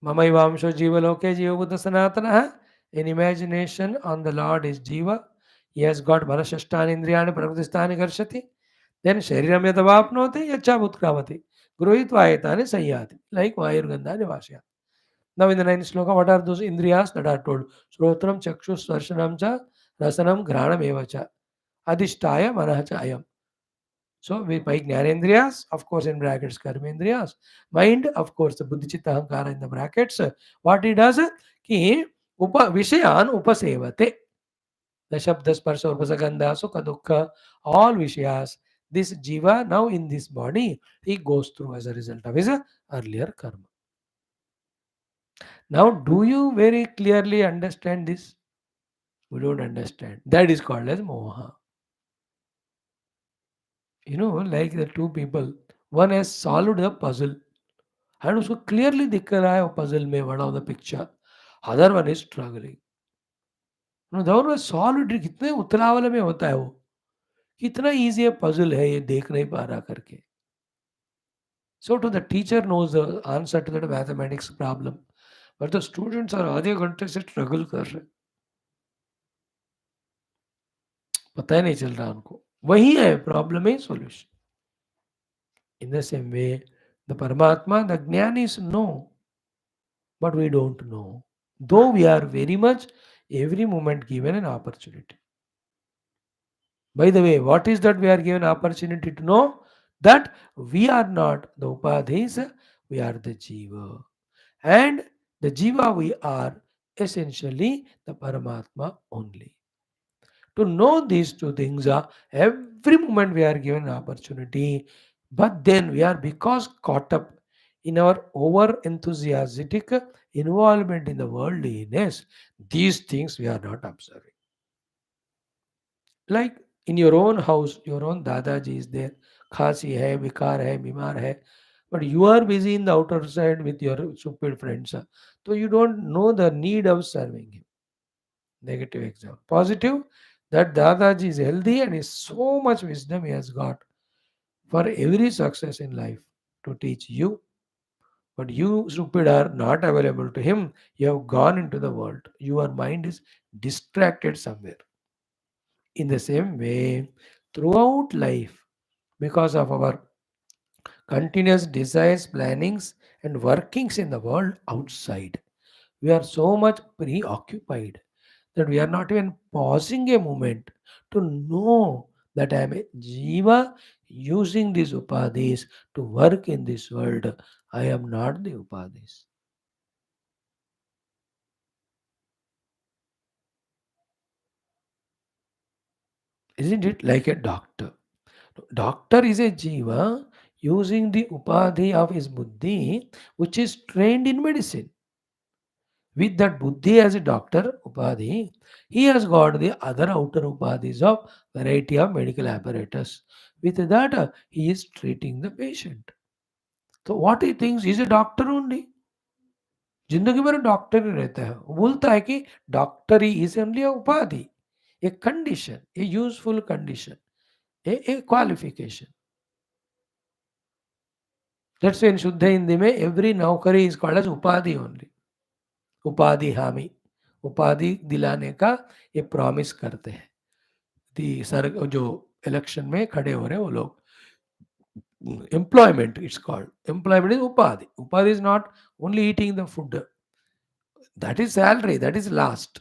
Mamayvamsho Jivaloke Jiva Buddha Sanatana. In imagination on the Lord is Jiva. He has got Manashashtani Indriyani Prakritistani Karshati. Then Shariram Yadavapnoti Yacha Butkramati. Gruhitva Ayatani Sayyati. Like Vayurgandhani Vashya. Now in the 9th sloka, what are those Indriyas that are told? Srotram Chakshu Swarshanam Cha Rasanam Granam Evacha. Adhishtaya Manahacha Ayam. So we by Jnanendriyas, of course in brackets Karmendriyas. Mind, of course, the Buddhi Chitta Ahankara in the brackets. What he does, ki Vishayan upasevate. The Shabda Sparsha Upasagandha Sukha Dukkha, all Vishayas. This Jiva now in this body, he goes through as a result of his earlier karma. Now, do you very clearly understand this? We don't understand. That is called as Moha. like the two people, one has solved the puzzle and उसको clearly दिख रहा है वो puzzle में one of the picture, other one is struggling. दोनों में solve कितने उतरावल में होता है वो, कितना इजी है पजल है ये देख नहीं पा रहा करके. So to the teacher knows the answer to that mathematics problem, but the students are आधे घंटे से स्ट्रगल कर रहे, पता ही नहीं चल रहा उनको. वही है प्रॉब्लम है solution. In the same way, the Paramatma, the Jnanis know, but we don't know. Though we are very much every moment given an opportunity. By the way, what is that we are given opportunity to know? That we are not the Upadhis, we are the Jiva. And the Jiva we are essentially the Paramatma only. To know these two things, every moment we are given opportunity, but then we are because caught up in our over enthusiastic involvement in the worldliness, these things we are not observing. Like in your own house, your own Dadaji is there, Khasi hai, Bikar hai, Bimar hai, but you are busy in the outer side with your stupid friends. So you don't know the need of serving him. Negative example. Positive, that Dadaji is healthy and is so much wisdom he has got for every success in life to teach you. But you, stupid, are not available to him. You have gone into the world. Your mind is distracted somewhere. In the same way, throughout life, because of our continuous desires, plannings, and workings in the world outside, we are so much preoccupied that we are not even pausing a moment to know that I am a Jiva using these upadhis to work in this world. I am not the upadhis. Isn't it like a doctor? Doctor is a Jiva using the upadhi of his buddhi, which is trained in medicine. With that buddhi as a doctor, upadhi, he has got the other outer upadhis of variety of medical apparatus. With that, he is treating the patient. So what he thinks is a doctor only. जिंदगी भर doctor ही रहता है. वो बोलता है कि doctor he is only a उपाधि, a condition, a useful condition, a qualification. That's in शुद्ध हिंदी में एवरी नौकरी इज कॉल्ड एज उपाधि ओनली. उपाधि हामी, उपाधि दिलाने का ये प्रॉमिस करते हैं. दी सर जो इलेक्शन में खड़े हो रहे हैं वो लोग, employment it's called. Employment is upadhi. Upadhi is not only eating the food. That is salary, that is last.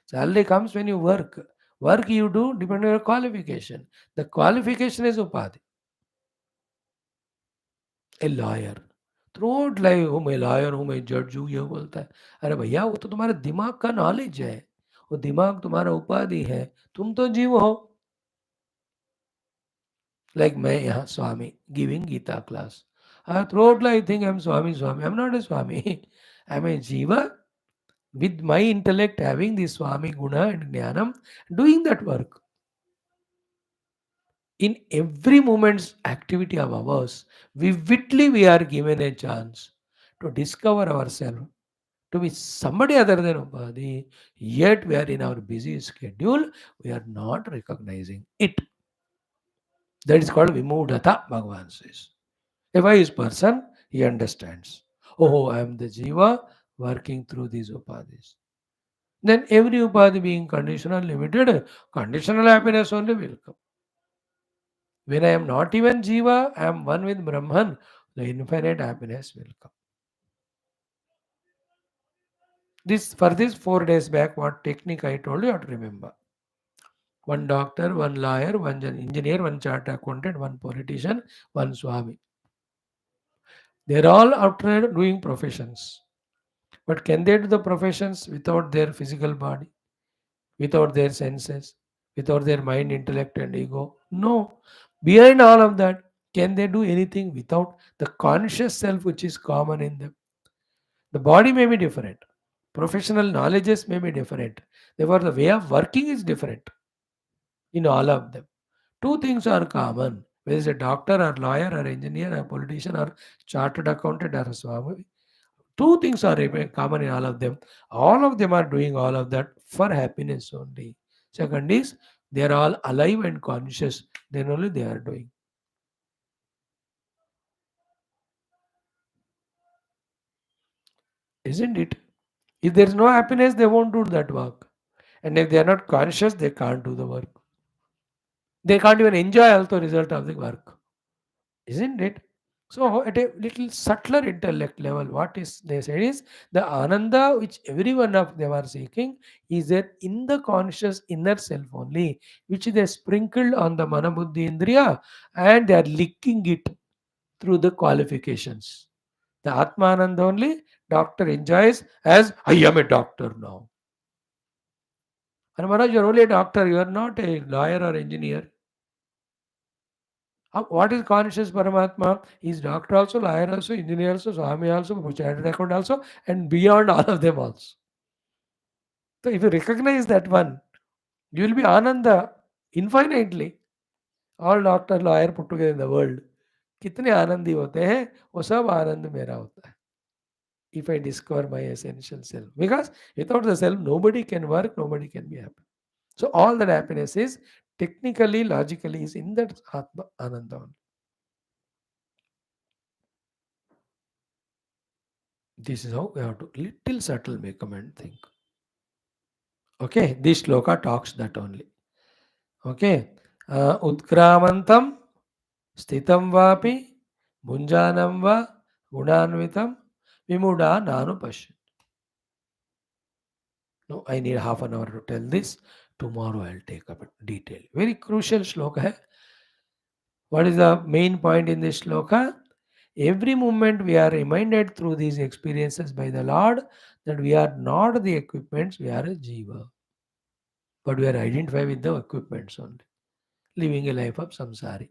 Salary comes when you work. Work you do depending on your qualification. The qualification is upadhi. A lawyer. Through life हूँ मैं lawyer हूँ मैं जज हूँ ये बोलता है. अरे भैया वो तो तुम्हारे दिमाग का नॉलेज है, वो दिमाग तुम्हारा उपाधि है, तुम तो जीव हो. Like मैं यहाँ स्वामी giving Gita class. Throughout life I think I'm Swami, Swami. I'm not a Swami. I'm a Jiva with my intellect having the Swami Guna and Jnanam, doing that work. In every moment's activity of ours, vividly we are given a chance to discover ourselves, to be somebody other than Upadhi, yet we are in our busy schedule, we are not recognizing it. That is called Vimudhata, Bhagavan says. A wise person, he understands. Oh, I am the Jiva working through these upadhis. Then every upadhi being conditional, limited, conditional happiness only will come. When I am not even Jiva, I am one with Brahman, the infinite happiness will come. This for this 4 days back, what technique I told you, you have to remember. One doctor, one lawyer, one engineer, one chartered accountant, one politician, one Swami. They are all out there doing professions. But can they do the professions without their physical body, without their senses, without their mind, intellect, and ego? No. Behind all of that, can they do anything without the conscious self which is common in them? The body may be different, professional knowledges may be different. Therefore, the way of working is different in all of them. Two things are common. whether it's a doctor or lawyer or engineer or politician or chartered accountant or a Swami. Two things are common in all of them. All of them are doing all of that for happiness only. Second is they are all alive and conscious. Then only they are doing. Isn't it? If there is no happiness, they won't do that work. And if they are not conscious, they can't do the work. They can't even enjoy also result of the work. Isn't it? So at a little subtler intellect level, what is they said is the ananda which every one of them are seeking is there in the conscious inner self only, which they sprinkled on the manabuddhi indriya and they are licking it through the qualifications. The Atmananda only doctor enjoys as I am a doctor now. And Maharaj, you're only a doctor, you are not a lawyer or engineer. What is conscious Paramatma? He is doctor also, lawyer also, engineer also, Swami also, chartered accountant also, and beyond all of them also. So if you recognize that one, you will be Ananda infinitely. All doctor, lawyer put together in the world. कितने आनंदी होते हैं वो सब आनंद मेरा होता है if I discover my essential self. Because without the self, nobody can work, nobody can be happy. So all that happiness is technically, logically is in that Atma Ananda only. This is how we have to little subtle make comment think. Okay, this shloka talks that only. Okay, utkramantam sthitam vapi bhunjanam va gunanvitam vimuda nanu pashin. No, I need half an hour to tell this. Tomorrow I'll take up detail. Very crucial shloka hai. What is the main point in this shloka? Every moment we are reminded through these experiences by the Lord that we are not the equipments, we are a Jeeva. But we are identified with the equipments only, living a life of samsari.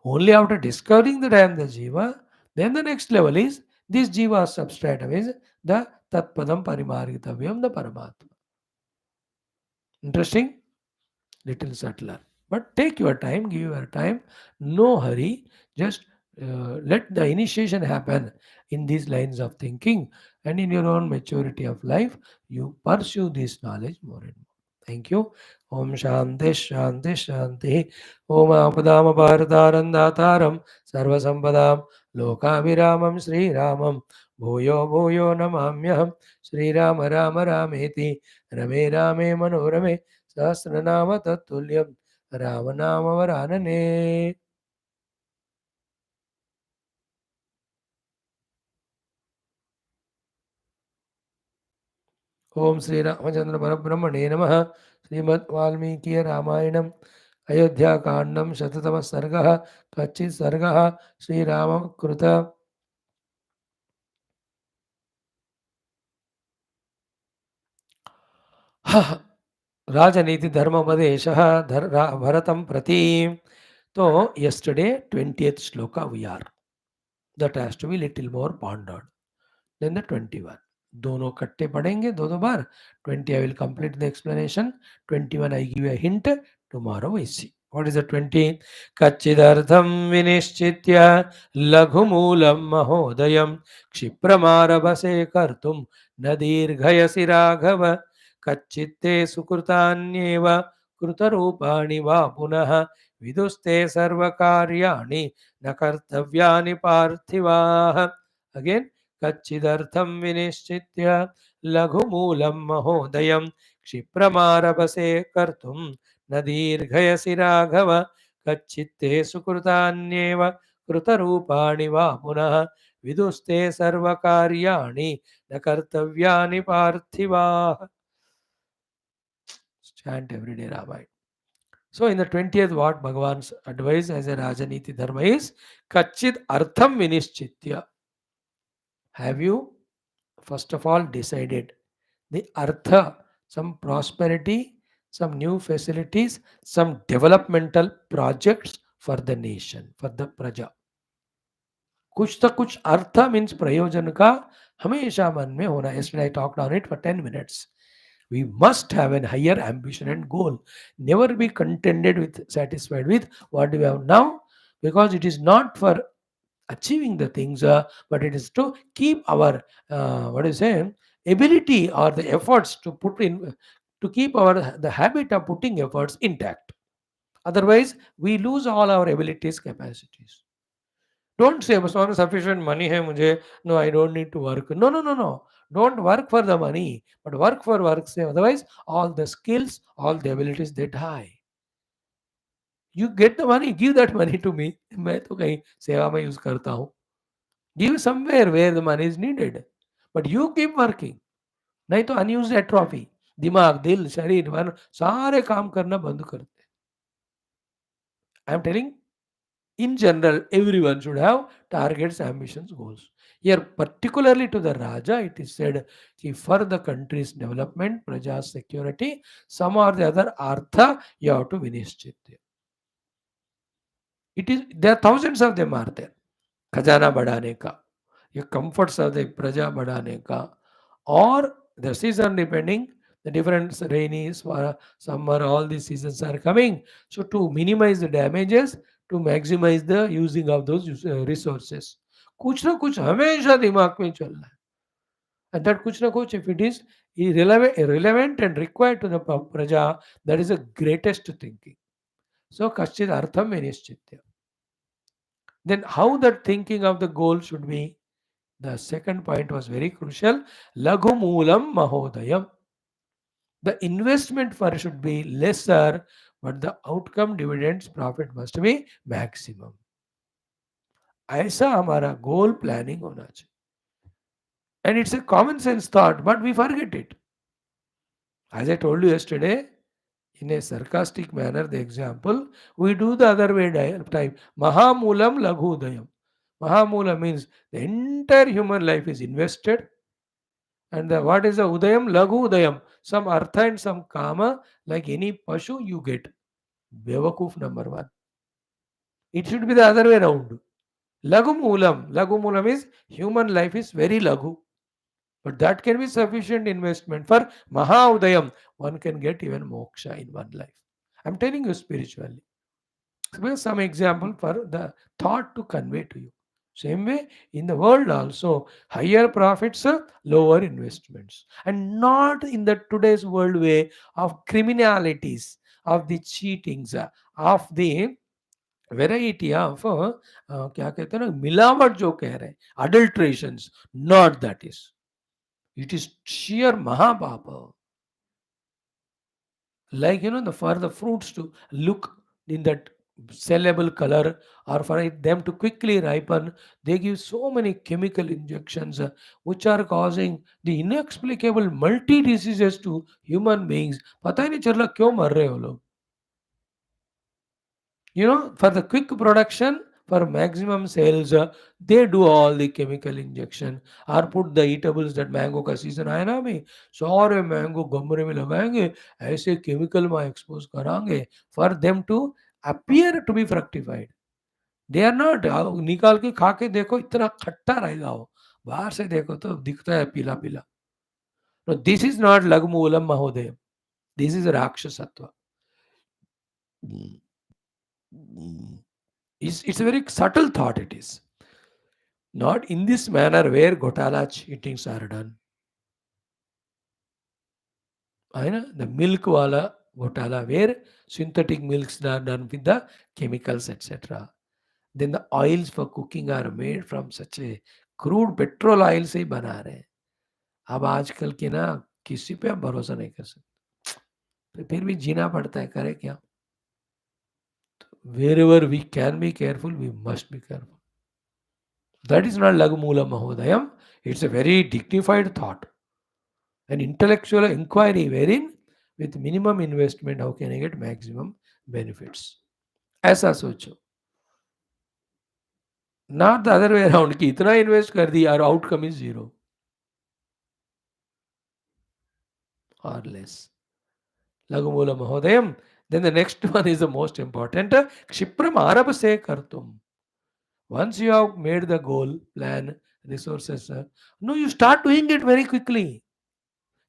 Only after discovering that I am the Jeeva, then the next level is this Jeeva substratum is the Tatpadam Parimargitavyam, the Paramatma. Interesting? Little subtler. But take your time, give your time, no hurry, just let the initiation happen in these lines of thinking, and in your own maturity of life, you pursue this knowledge more and more. Thank you. Om Shanti Shanti Shanti. Om Apadam Bharatharandataram Sarvasampadam Lokaviramam Sri Ramam Bhuyo Bhuyo Namamyaham Sri Rama Rama Rameti Rame Rame Manorame Sahasranama Tattulya Ramanama Varanane. Om Sri Ramachandra Parabrahmane Namaha. Srimad Valmiki Ramayanam Ayodhya Kandam Shatatama Sargaha Kachchith Sargaha Sri Rama Kruta Rajaneethi Dharma Padeshaha Bharatam Prati. So yesterday 20th shloka we are. That has to be little more pondered. Then the 21. दोनों कट्टे पढ़ेंगे दो दो बार 20 I will complete the explanation 21 I give a hint tomorrow we see what is the 20 कच्चिदर्थं विनिश्चित्य लघुमूलं महोदयं क्षिप्रमारभसे कर्तुं न दीर्घयसि राघव कच्चित्ते सुकृतान्येव कृतरूपाणि वा पुनः विदुस्ते सर्वकार्याणि न कर्तव्यानि पार्थिवाः again कच्चिदर्थं विनिश्चित्य लघुमूलं महोदयं क्षिप्रमारभसे कर्तुं न दीर्घयसि राघव कच्चित्ते सुकृतान्येव कृतरूपाणि वा पुनः विदुस्ते सर्वकार्याणि न कर्तव्यानि पार्थिवाः. Chant every day Ramayana. So in the 20th what Bhagavan's advice as a Rajaniti Dharma is Kachchid Artham Vinishchitya. Have you first of all decided the artha, some prosperity, some new facilities, some developmental projects for the nation, for the praja. कुछ तो कुछ अर्थ means प्रयोजन का हमेशा मन में होना. Yesterday I talked on it for 10 minutes. We must have a higher ambition and goal. Never be contented with, satisfied with what we have now. because it is not for achieving the things, but it is to keep our what is say ability or the efforts to put in, to keep our the habit of putting efforts intact. Otherwise, we lose all our abilities, capacities. Don't say, as long as sufficient money hai mujhe, no, I don't need to work. No, no, no, no. Don't work for the money, but work for work's sake. Otherwise, all the skills, all the abilities, they die. You get the money, give that money to me. मैं तो कहीं सेवा में use करता हूँ. Give somewhere where the money is needed. But you keep working. नहीं तो unused atrophy. दिमाग, दिल, शरीर, मन सारे काम करना बंद करते हैं. I am telling, in general, everyone should have targets, ambitions, goals. Here, particularly to the Raja, it is said, "Ki for the country's development, Praja's security, some or the other artha, you have to vinishchit." It is, there are thousands of them are there. खजाना बढ़ाने का, ये comforts of the प्रजा बढ़ाने का, or the season depending, the different rainy, summer, all these seasons are coming. So to minimize the damages, to maximize the using of those resources. कुछ ना कुछ हमेशा दिमाग में चल रहा है. And that कुछ ना कुछ, if it is irrelevant and required to the praja, that is the greatest thinking. So कश्चित् अर्थम विनिश्चित्य. Then how that thinking of the goal should be? The second point was very crucial. Laghu moolam mahodayam. The investment for should be lesser, but the outcome, dividends, profit must be maximum. ऐसा हमारा goal planning होना चाहिए. And it's a common sense thought, but we forget it. As I told you yesterday, in a sarcastic manner, the example, we do the other way type. Mahamulam laghudayam. Mahamula means the entire human life is invested. And what is the udayam? Laghu udayam. Some artha and some kama, like any pashu you get. Bewakuf number one. It should be the other way around. Laghu moolam. Laghu moolam is human life is very laghu. But that can be sufficient investment. For Maha Udayam, one can get even moksha in one life. I'm telling you spiritually. So some example for the thought to convey to you. Same way in the world also, higher profits, lower investments, and not in the today's world way of criminalities, of the cheatings, of the variety of क्या कहते हैं ना, मिलावट जो कह रहे हैं, adulterations. Not that is. It is sheer Mahapapa. Like, for the fruits to look in that sellable color, or for them to quickly ripen, they give so many chemical injections which are causing the inexplicable multi diseases to human beings. पता ही नहीं चल रहा क्यों मर रहे हो लोग. For the quick production, for maximum sales, they do all the chemical injection, or put the eatables. That mango का season आया ना अभी, सारे mango गमरे में लगाएंगे, ऐसे chemical में expose कराएंगे for them to appear to be fructified. They are not. निकाल के खा के देखो, इतना खट्टा रहेगा वो, बाहर से देखो तो दिखता है पीला पीला. No, this is not lagmoolam mahodayam. This is rakshasatva. It's a very subtle thought. It is not in this manner where Gotala cheatings are done. The milk wala Gotala, where synthetic milks are done with the chemicals, etc. Then the oils for cooking are made from such a crude petrol oil से ही बना रहे हैं. अब आजकल के ना किसी पे आप भरोसा नहीं कर सकते, तो फिर भी जीना पड़ता है, करे क्या. Wherever we can be careful, we must be careful. That is not Lagmoola Mahodayam. It's a very dignified thought, an intellectual inquiry wherein with minimum investment, how can I get maximum benefits? ऐसा सोचो. Not the other way around कि इतना invest कर दिया और outcome is zero or less. Lagmoola Mahodayam. Then the next one is the most important. Kshipram Arabase Kartum. Once you have made the goal, plan, resources, no, you start doing it very quickly.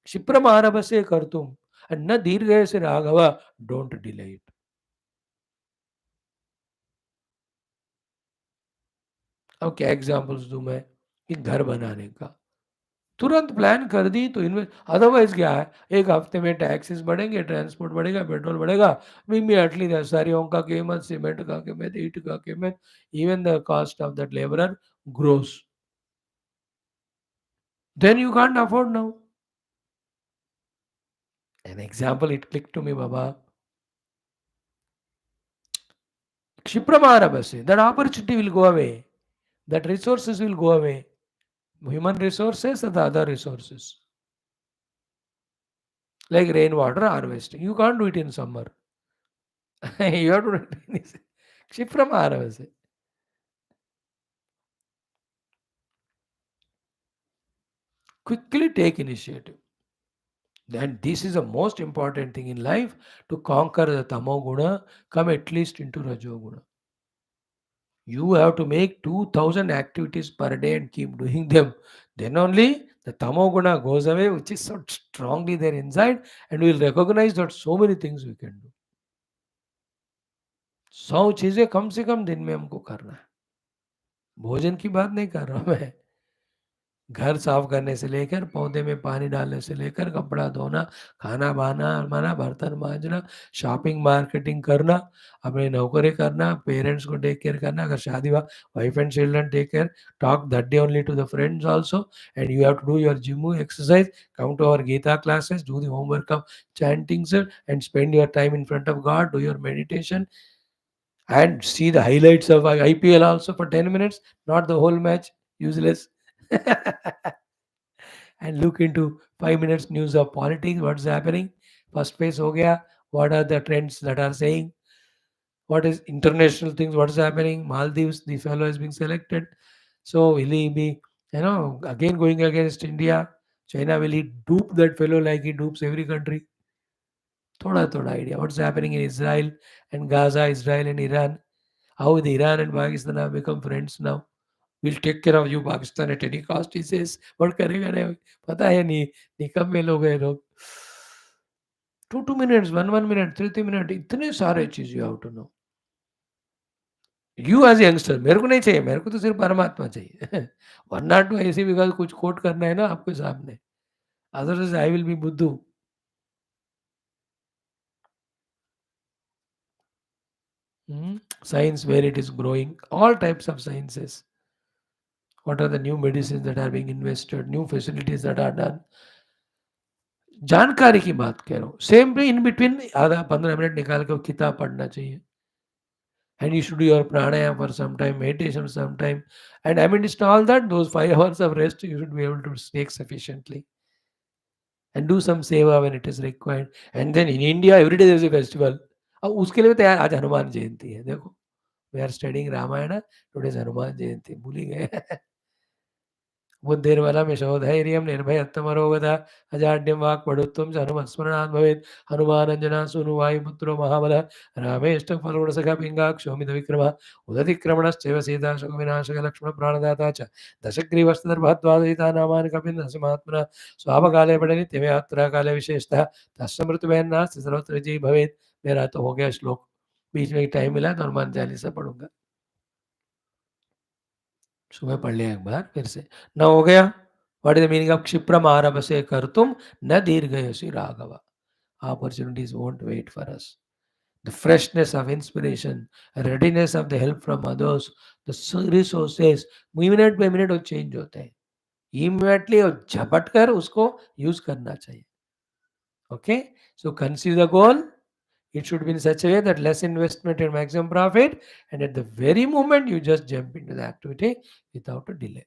Kshipram Arabase Kartum. And na dirghaya se raghava, don't delay it. अब क्या examples दूं मैं कि घर बनाने का तुरंत plan कर दी तो इन्वेस्ट, अदरवाइज क्या है, एक हफ्ते में टैक्सेस बढ़ेंगे, ट्रांसपोर्ट बढ़ेगा, पेट्रोल बढ़ेगा, इमीडिएटली नर्सरियों का कीमत, सीमेंट का कीमत, ईट का कीमत, even the cost of that labourer grows. Then you can't afford now. An example, it clicked to me, Baba. Kshipramarabhasya, that opportunity will go away. That resources will go away. Human resources and the other resources. Like rainwater harvesting. You can't do it in summer. You have to do it in Kshipramarabhasya. Quickly take initiative. And this is the most important thing in life, to conquer the tamo guna, come at least into rajo guna. You have to make 2000 activities per day and keep doing them. Then only the tamoguna goes away, which is so strongly there inside, and we will recognize that so many things we can do. 100 चीजें कम से कम दिन में हमको करना है. भोजन की बात नहीं कर रहा हूं मैं. घर साफ करने से लेकर, पौधे में पानी डालने से लेकर, कपड़ा धोना, खाना बनाना, बर्तन मांजना, शॉपिंग मार्केटिंग करना, अपने नौकरी करना, पेरेंट्स को टेक केयर करना, अगर शादी हुआ, wife and children take care, talk that day only to the friends also, and you have to do your gym exercise, come to our Gita classes, do the homework of chanting sir, and spend your time in front of God, do your meditation, and see the highlights of IPL also for 10 minutes, not the whole match, useless. And look into 5 minutes news of politics, what's happening. First phase ho gaya. What are the trends that are saying? What is international things? What is happening? Maldives, the fellow is being selected. So will he be, again going against India? China, will he dupe that fellow like he dupes every country? Thoda idea. What's happening in Israel and Gaza, Israel and Iran? How the Iran and Pakistan have become friends now. We'll take care of you Pakistan at any cost, he says. What करेगा नहीं पता है नहीं, निकम्मे लोग हैं लोग. 2 minutes, 1 minute, 3 minute, इतने सारे चीज you have to know. You as youngster, मेरे को नहीं चाहिए, मेरे को तो सिर्फ परमात्मा चाहिए. 1 or 2 ऐसे बिकॉज कुछ कोट करना है ना आपके सामने, अदरवाइज आई विल बी बुद्धू. Science, where it is growing, all types of sciences. What are the new medicines that are being invested, new facilities that are done. जानकारी की बात कह रहा हूँ. सेम पे इन बिटवीन आधा 15 मिनट निकाल के किताब पढ़ना चाहिए. And you should do your pranayama for some time, meditation some time. And amidst all that, those 5 hours of rest, you should be able to take sufficiently. And do some seva when it is required. And then in India, every day there is a festival. अब उसके लिए भी तैयार, आज हनुमान जयंती है देखो. We are studying Ramayana, today is Hanuman Jayanti, भूल ही गए. बुद्धिर्बलमिषोधैर्यं निर्भयत्वमरोगता अजाड्यं वाक्पटुत्वं च हनुमत्स्मरणात् भवेत्. हनुमानञ्जना सूनु वायुपुत्रो महाबलः रामेष्टफलगुणसखा पिङ्गाक्षोमितविक्रमः उदतिक्रमणश्चैव सीताशोकविनाशकलक्ष्मणप्राणदाता च दशग्रीवस्तदर्भद्वादयिता नामानि कपिन्दसमात्मना स्वापकाले पठे नित्यमे यात्राकाले विशेषतः तस्य मृत्युभयन्नास्ति सर्वत्र विजयी भवेत्. मेरा तो हो गया श्लोक, बीच में टाइम मिला तो हनुमान चालीसा पढ़ूंगा. सुबह पढ़ लिया एक बार फिर से. न हो गया. What is the meaning of क्षिप्रम आरभ से कर तुम न दीर्घयसि Raghava. Opportunities won't wait for us. The freshness of inspiration, readiness of the help from others, the resources, minute पे मिनट वो चेंज होते हैं. इमीडिएटली और झपट कर उसको यूज करना चाहिए. Okay, so conceive the goal. It should be in such a way that less investment and maximum profit, and at the very moment you just jump into the activity without a delay.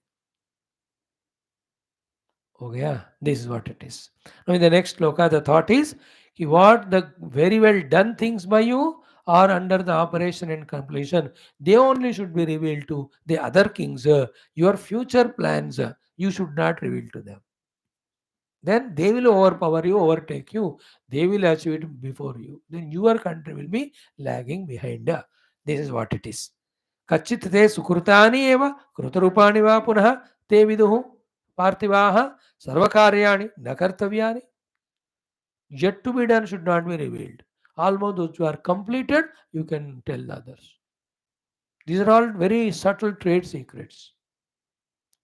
Oh yeah, this is what it is. Now in the next sloka, the thought is what the very well done things by you are under the operation and completion. They only should be revealed to the other kings. Your future plans, you should not reveal to them. Then they will overpower you, overtake you. They will achieve it before you. Then your country will be lagging behind. This is what it is. कच्चित् ते सुकृतानि एव कृतरूपाणि वा पुनः ते विदुः पार्थिवाः सर्वकार्याणि न कर्तव्यानि. Yet to be done should not be revealed. Almost those who are completed, you can tell others. These are all very subtle trade secrets.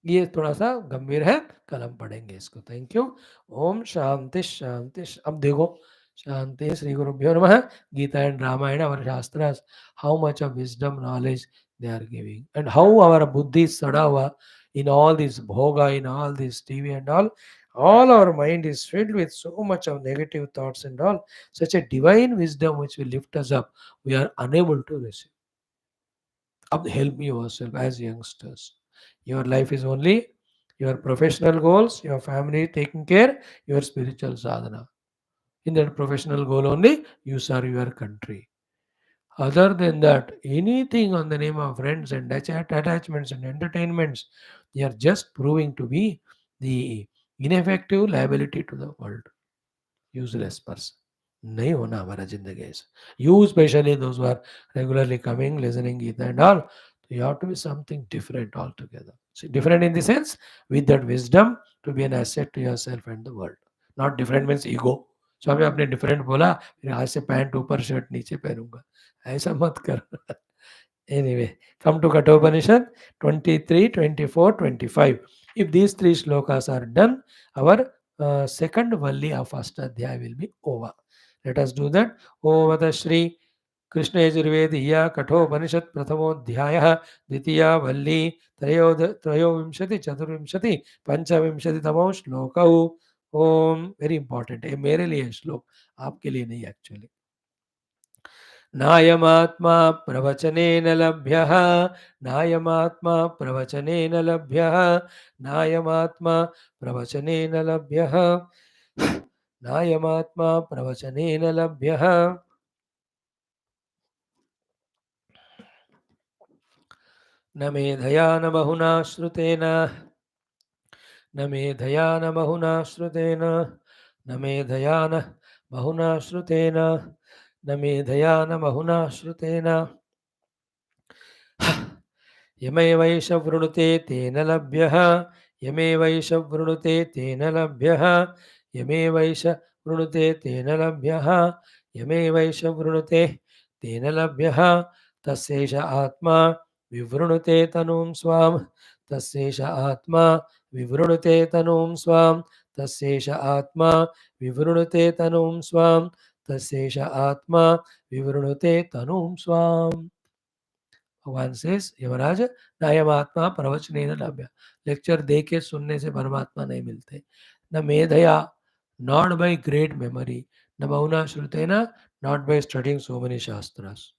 ये थोड़ा सा गंभीर है, कल हम पढ़ेंगे इसको. Thank you. ओम शांति शांति. अब देखो, शांति श्री गुरुभ्यो नमः. Gita and Ramayana, our shastras, how much of wisdom knowledge they are giving, and how our buddhi sada hua in all this bhoga, in all this TV and all our mind is filled with so much of negative thoughts and all. Such a divine wisdom which will lift us up, we are unable to receive. Up, help yourself as youngsters. Your life is only your professional goals, your family taking care, your spiritual sadhana. In that professional goal only, you serve your country. Other than that, anything on the name of friends and attachments and entertainments, they are just proving to be the ineffective liability to the world. Useless person. नहीं होना हमारा जिंदगी ऐसा. You especially those who are regularly coming, listening Gita and all, you have to be something different altogether. See, different in the sense with that wisdom to be an asset to yourself and the world. Not different means ego. स्वामी आपने different बोला, फिर आज से pant ऊपर shirt नीचे पहनूंगा, ऐसा मत कर. Anyway, come to Kathopanishad 23, 24, 25. If these three shlokas are done, our second valli of Ashtadhyaya will be over. Let us do that. Om Vata Shri Krishna Yajurvediya Kathopanishad Prathamodhyaya Ditya Valli Trayovimshati Chaturvimshati Panchavimshati Tamo Shlokau. Om, very important. ये मेरे लिए श्लोक, आपके लिए नहीं actually. नायमात्मा प्रवचनेन लभ्यः, नायमात्मा प्रवचनेन लभ्यः, नायमात्मा प्रवचनेन लभ्यः, नायमात्मा प्रवचनेन लभ्यः. न मेधया न बहुना श्रुतेन, न मेधया न बहुना श्रुतेन, न मेधया न बहुना श्रुतेन, न मेधया न बहुना श्रुतेन. यमेवैष वृणुते तेन लभ्यः, यमेवैष वृणुते तेन लभ्यः, यमेवैष वृणुते तेन लभ्यः, यमेवैष वृणुते तेन लभ्यः. तस्यैष आत्मा विवृणुते तनुं स्वां, तस्यैष आत्मा विवृणुते तनुं स्वां, तस्यैष आत्मा विवृणुते तनुं स्वां, तस्यैष आत्मा विवृणुते तनुं स्वां. भगवान सेज यमराज, नायम आत्मा प्रवचनेन लभ्य. लेक्चर दे के सुनने से परमात्मा नहीं मिलते. न मेधया, नॉट बाय ग्रेट मेमोरी, न बहुना श्रुतेना, not by studying so many shastras.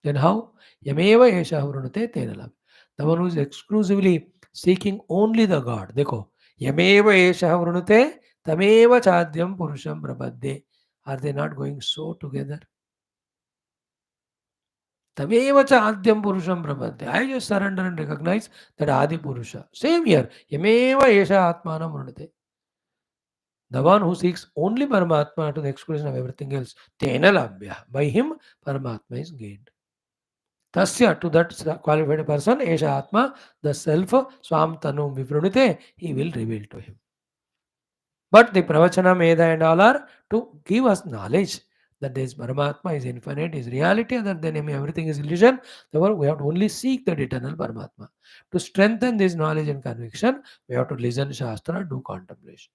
Then how? Yameva yesha vrunute tena labh. The one who is exclusively seeking only the God. देखो, yameva yesha vrunute tameva chadyam purusham prabhadde. Are they not going so together? Tameva chadyam purusham prabhadde. I just surrender and recognize that Adi Purusha. Same here. Yameva yesha atmanam vrunate. The one who seeks only Paramatma to the exclusion of everything else. Tena labhya. By him, Paramatma is gained. Tasya, to that qualified person, Esha Atma, the self, Swam Tanum Vivrunite, he will reveal to him. But the Pravachana, Meda and all are to give us knowledge that this Paramatma is infinite, is reality, other than him, everything is illusion. Therefore, we have to only seek that eternal Paramatma. To strengthen this knowledge and conviction, we have to listen Shastra, do contemplation.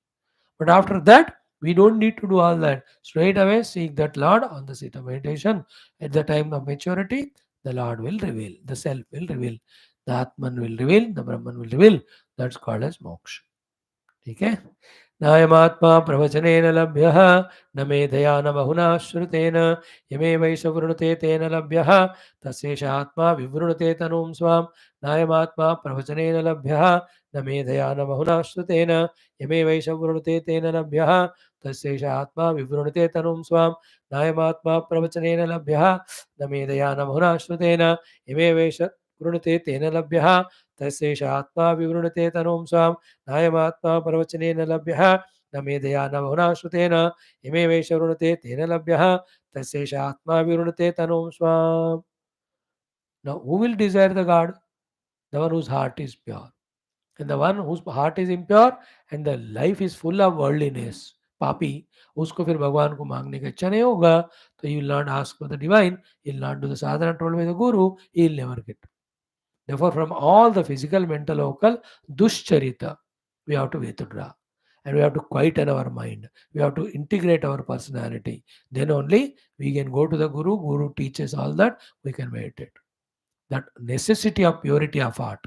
But after that, we don't need to do all that. Straight away, seek that Lord on the seat of meditation. At the time of maturity, the Lord will reveal, the Self will reveal, the Atman will reveal, the Brahman will reveal. That's called as moksha. Okay? नायमात्मा प्रवचनेन लभ्यः, न मेधया न बहुना श्रुतेन, यमेवैष वृणुते तेन लभ्यः. तस्यैष आत्मा विवृणुते तनुं स्वां, नायमात्मा प्रवचनेन लभ्यः, न मेधया न बहुना श्रुतेन, यमेवैष वृणुते तेन लभ्यः. तस्यैष आत्मा विवृणुते तनुं स्वां, नायमात्मा प्रवचनेन लभ्यः, न मेधया न बहुना श्रुतेन, यमेवैष वृणुते तेन लभ्यः. तस्यैष आत्मा विवृणुते तनुं स्वां, नायमात्मा प्रवचनेन लभ्यः, न मेधया न बहुना श्रुतेन, यमेवैष वृणुते तेन लभ्यः. तस्यैष आत्मा विवृणुते तनुं स्वाम्. Now, who will desire the God? The one whose heart is pure. And the one whose heart is impure and the life is full of worldliness, पापी, उसको फिर भगवान को मांगने का इच्छा नहीं होगा. तो you will not ask for the divine, you will not do the sadhana told by the guru, he will never get. Therefore, from all the physical, mental, local, duscharita, we have to withdraw. And we have to quieten our mind. We have to integrate our personality. Then only we can go to the Guru. Guru teaches all that. We can meditate. That necessity of purity of heart.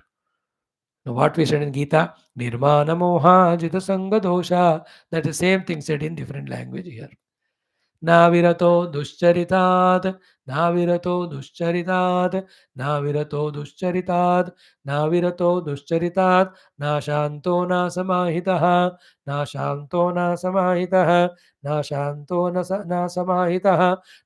Now, what we said in Gita, Nirmana Moha Jita Sangha Dosha. That's the same thing said in different language here. नाविरतो दुश्चरितात् नाविरतो दुश्चरितात् नाविरतो दुश्चरितात् नाविरतो दुश्चरितात् नाशान्तो न समाहितः नाशान्तो न समाहितः नाशान्तो न समाहितः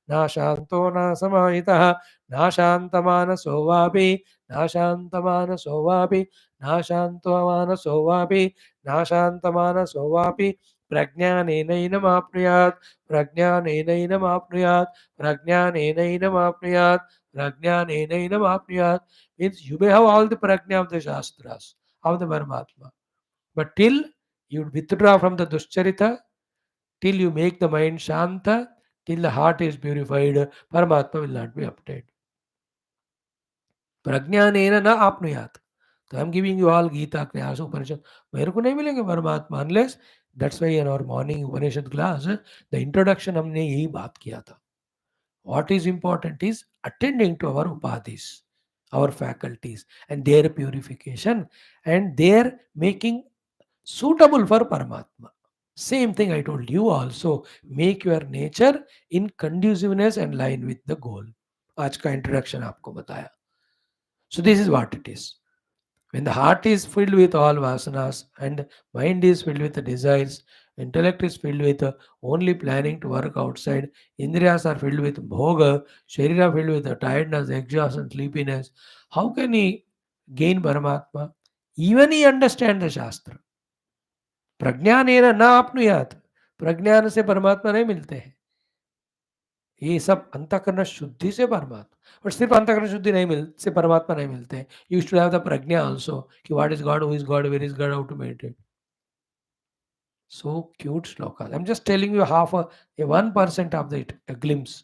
नाशान्तो न समाहितः नाशान्तमानसो वापि नाशान्तमानसो वापि नाशान्तमानसो वापि नाशान्तमानसो वापि प्रज्ञानेनैनमाप्नुयात् प्रज्ञानेनैनमाप्नुयात् प्रज्ञानेनैनमाप्नुयात् प्रज्ञानेनैनमाप्नुयात् means you may have all the prajna of the shastras of the Paramatma, but till you withdraw from the duscharita, till you make the mind shanta, till the heart is purified, Paramatma will not be obtained. प्रज्ञानेन न आपनुयात. तो I am giving you all Gita class Upanishad, मेरे को नहीं मिलेंगे परमात्मा unless. That's why in our morning Upanishad class the introduction हमने यही बात किया था. What is important is attending to our upadhis, our faculties, and their purification and their making suitable for Paramatma. Same thing I told you also. Make your nature in conduciveness and line with the goal. आज का introduction आपको बताया. So this is what it is. When the heart is filled with all vasanas and mind is filled with the desires, intellect is filled with only planning to work outside, indriyas are filled with bhoga, sharira filled with the tiredness, exhaustion, sleepiness, how can he gain Paramatma? Even he understand the Shastra. प्रज्ञानेन न आपनुयात. प्रज्ञान से परमात्मा नहीं मिलते हैं. ये सब अंतःकरण शुद्धि से परमात्मा. और सिर्फ अंतःकरण शुद्धि नहीं मिल से परमात्मा नहीं मिलते हैं. You should have the prajna also कि what is God, who is God, where is God, how to meditate. So cute shlokas. I'm just telling you half a 1% of it, a glimpse.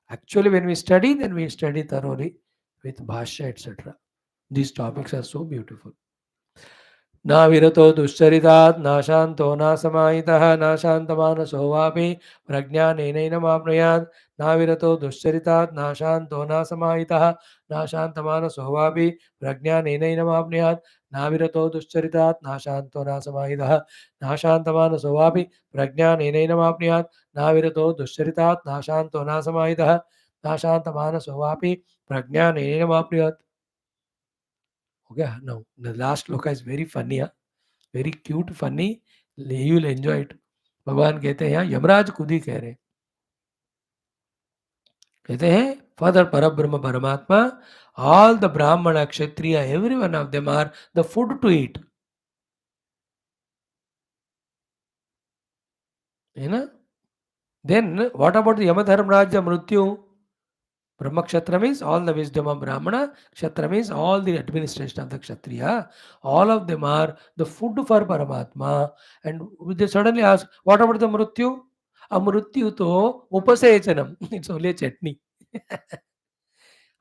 Actually, when we study, then we study thoroughly with bhashya, etc. These topics are so beautiful. न विरतो दुश्चरितात् नाशान्तो न समाहितः नाशान्तमानसो वापि प्रज्ञानेनैनमाप्नुयात्. न विरतो दुश्चरितात् नाशान्तो न समाहितः नाशान्तमानसो वापि प्रज्ञानेनैनमाप्नुयात्. न विरतो दुश्चरितात् नाशान्तो न समाहितः नाशान्तमानसो वापि प्रज्ञानेनैनमाप्नुयात्. न विरतो दुश्चरितात् नाशान्तो न समाहितः नाशान्तमानसो वापि प्रज्ञानेनैनमाप्नुयात्. Okay, now the last shloka is very funny, huh? Very cute, funny. You will enjoy it. भगवान कहते हैं, यमराज खुद ही कह रहे, कहते हैं फादर परब्रह्म परमात्मा, all the brahmana kshatriya, every one of them are the food to eat. You know? Then what about the Yamadharmaraja Mrityu? Brahma Kshatriya means all the wisdom of Brahmana. Kshatriya means all the administration of the Kshatriya. All of them are the food for Paramatma. And they suddenly ask, what about the Mrityu? A Mrityu to upasechanam. It's only a chutney.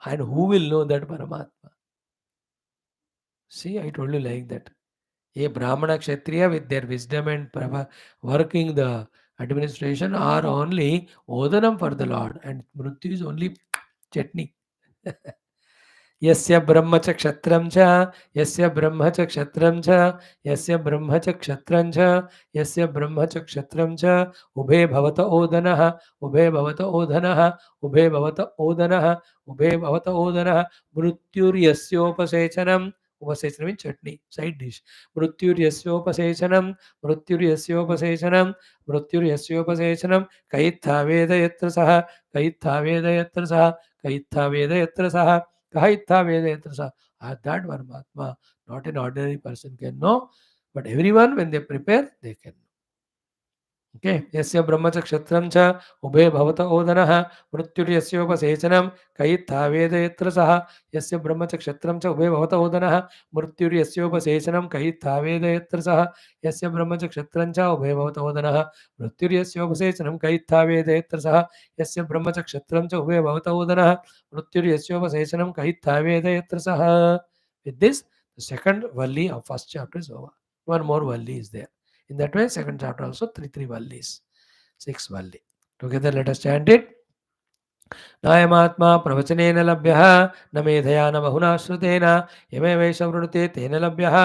And who will know that Paramatma? See, I told you like that. A Brahmana Kshatriya with their wisdom and working the administration are only Odanam for the Lord. And Mrityu is only chutney. यस्य ब्रह्म च क्षत्रं च यस्य ब्रह्म च क्षत्रं च यस्य ब्रह्म च क्षत्रं च यस्य ब्रह्म च क्षत्रं च उभे भवत ओदनः उभे भवत ओदनः उभे भवत ओदनः उभे भवत ओदनः मृत्युर्यस्योपसेचनम्. उपसेचनम मीन्स चटनी, साइड डिश. मृत्युर्यस्योपसेचनम मृत्युर्यस्योपसेचनम मृत्युर्यस्योपसेचनम कैत्था वेद यत्र सः कैत्था वेद यत्र सः कैत्था वेद यत्र सः Kahitha Vedayatrasa. That Paramatma, not an ordinary person can know, but everyone when they prepare, they can know. Okay. Yasya Brahma cha Kshatram cha Ube Bhavata Odanaha Mrityuryasyopasecanam Kahitha Vedayatra Saha. Yasya Brahma cha Kshatram cha Ube Bhavata Odanaha Mrityuryasyopasecanam Kahitha Vedayatra Saha. Yasya Brahma cha Kshatram cha Ube Bhavata Odanaha Mrityuryasyopasecanam Kahitha Vedayatra Saha. Yasya Brahma cha Kshatram cha Ube Bhavata Odanaha Mrityuryasyopasecanam Kahitha Vedayatra Saha. With this, the second valli of first chapter is over. One more valli is there. In that way, second chapter also three vallis, 6 valli. Together, let us chant it. नायमात्मा प्रवचनेन लभ्यः न मेधया न बहुना श्रुतेन यमेवैष वृणुते तेन लभ्यः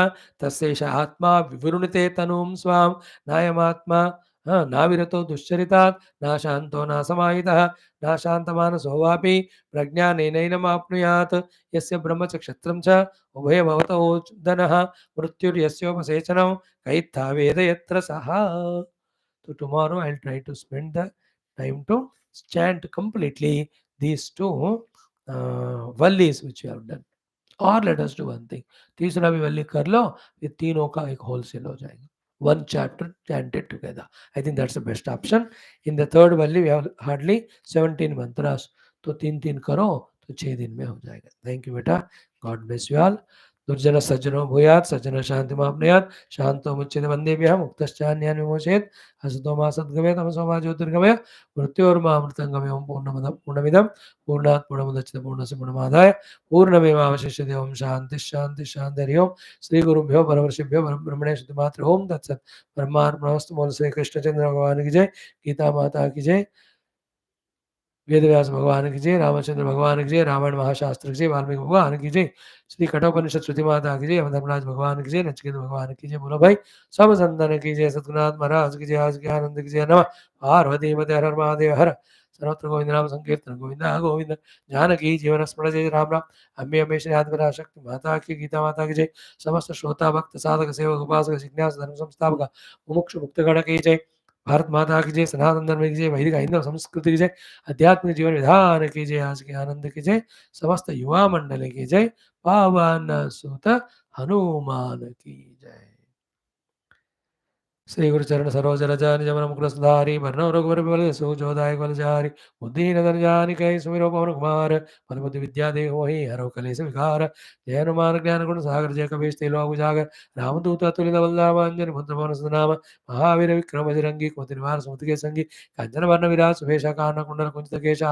तस्यैष आत्मा विवृणुते तनुं स्वां नायमात्मा नाविरतो दुश्चरितात् न शान्तो न समाहितः न शान्तमानसो वापि प्रज्ञानेनैनमाप्नुयात् यस्य ब्रह्म च क्षत्रं च उभयभवतो दनः मृत्युर्यस्योपसेचनं कैत्था वेद यत्र सः. So tomorrow I'll try to spend the time to chant completely these two valleys which you have done. और let us do one thing. तीसरा भी वल्ली कर लो, ये तीनों का एक होलसेल हो जाएगा. One chapter chanted together. I think that's the best option. In the third valli we have hardly 17 mantras. तो तीन तीन करो तो 6 दिन में हो जाएगा. Thank you बेटा. God bless you all. दुर्जन सज्जनो भूयात् सज्जन शांति माप्नुयात् शांतो मुच्यते वन्देभ्यः मुक्तश्चान्यान् विमोचयेत् हसतो मा सद्गमय तमसो मा ज्योतिर्गमय मृत्योर्मामृतङ्गमय पूर्णमिदं पूर्णात् पूर्णमुदच्यते पूर्णस्य पूर्णमादाय पूर्णमेवावशिष्यते. ओम शांति शांति शांति. हरि ओम. श्री गुरुभ्यो परमर्षिभ्यो ब्रह्मणे शुद्धमात्र ओम तत्सत्. परमात्मनस्तु. बोल श्री कृष्णचंद्र भगवान की जय. गीता माता की जय. वेदव्यास भगवान की जय. रामचंद्र भगवान की जय. रामायण महाशास्त्र की जय. वाल्मीकि भगवान की जय. श्री कठोपनिषद श्रुति माता की जय. धर्मराज भगवान की जय. नचिकेत भगवान की जय. बोलो भाई सब संतान की जय. सतगुरुनाथ महाराज की जय. आज के आनंद की जय. नमः पार्वती पते हर हर महादेव हर. सर्वत्र गोविंद नाम संकीर्तन गोविंद गोविंद. जानकी जीवन स्मरण जय राम राम. अम्बे अम्बे श्री आदिपरा शक्ति माता की. गीता माता की जय. समस्त श्रोता भक्त साधक सेवक उपासक जिज्ञास धर्म संस्थापक मुमुक्षु मुक्तगण की जय. भारत माता की जय. सनातन धर्म की जय. वैदिक हिंदू संस्कृति की जय. आध्यात्मिक जीवन विधान की जय. आज के आनंद की जय. समस्त युवा मंडल की जय. पावन सुत हनुमान की जय. श्री गुरुचरण सरोज रज निज मन मुकुर सुधारी वर्ण रघुवर बल सुजोदाय बलचारी बुद्धि नदन जानि कहि सुमिरो पवन कुमार बल बुद्धि विद्या देहो ही हरो कलेश विकार. जय हनुमान ज्ञान गुण सागर जय कबीर तेलो उजागर रामदूत अतुलित बलधाम अंजन पुत्र पवन सुनाम महावीर विक्रम बजरंगी कुमति निवार सुमति के संगी कंचन वर्ण विराज सुभेश कान कुंडल कुंचित केश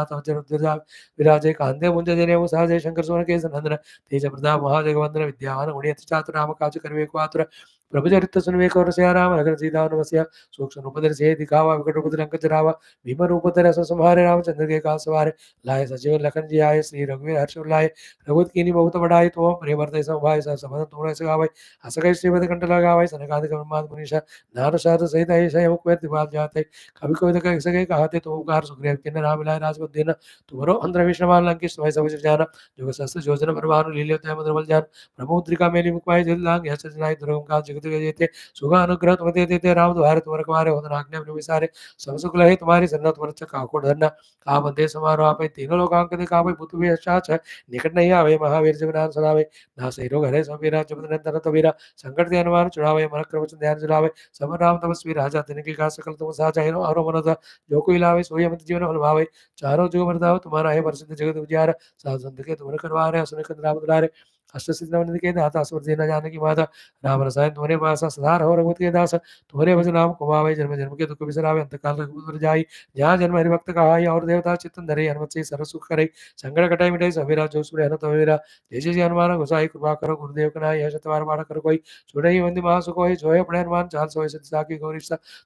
विराजे कांते मुंज जने साजय शंकर सुवन केश नंदन तेज प्रताप महाजगवंदन विद्यावान गुणियति चातुर राम काज करवे को आतुर प्रभु चरित्र सुनवे कौन से राम लखन सीता नमस्या सूक्ष्म रूपधर से दिखावा विकट रूपधर अंक चरावा भीम रूपधर संहारे रामचंद्र के काज सवारे लाए सजीव लखन जी आए श्री रघुवीर हर्ष लाए रघुत कीनी बहुत बढ़ाई तो प्रियवर्त समभाई समन तुम से गावे असगै श्रीमद कंठ लगावे सनकादि ब्रह्माद मुनीषा नार साध सहित ऐसा मुख में दिवाल जाते कभी कोई कह सके कहते तो उपकार सुग्रीव किन्न राम मिलाए राजपद देना तुम्हारो अंतर विष्णुमान लंकेश समय सब जाना जो सहस्त्र योजन परभानु लील्योतय मधुर बल जान ब्रह्मोद्रिका मेली मुखवाई जल लांग यश जनाई दुर्गम काज जगत जेते सुगा अनुग्रह तुम देते राम द्वारे तुम्हारे कुमारे होतन आज्ञा विसारे सब सुख लहे तुम्हारी सन्नत वर्ष काकोड़ धरना का बंदे समारोह आपे तीनों लोकांक दे कापे पुत भी अच्छाच है निकट नहीं आवे महावीर जब नाम सुनावे ना सही रोग हरे सबीरा जब निरंतर तबीरा संकट दे हनुमान छुड़ावे मन क्रम ध्यान जुलावे सब राम तपस्वी राजा तिनके का सकल तुम साजा है आरो मनोता जो कोई लावे सोई अमित जीवन फल भावे चारों जुग बरताओ तुम्हारा है प्रसिद्ध जगत उजियार साधु संत के तुमने करवारे असुर के राम दुलारे अष्टसिद्धि नवनिधि के दाता असुर दीन जाने की माता राम रसायन तुम्हारे पास सदा रहो रघुपति के दास तुम्हारे भजन नाम कुमावे जन्म जन्म के दुख बिसरावे अंत काल रघुपति जाई जहाँ जन्म हरि भक्त कहाई और देवता चित्तन धरे हनुमत से सर्व सुख करे संकट कटाई मिटाई सवेरा जो सुरे हनुत वेरा जय जय हनुमान गोसाई कृपा करो गुरुदेव का नाई शतवार बाण कर कोई छुड़े ही वंदे महासुख होय जो है अपने हनुमान चाल सोय सदा की गौरी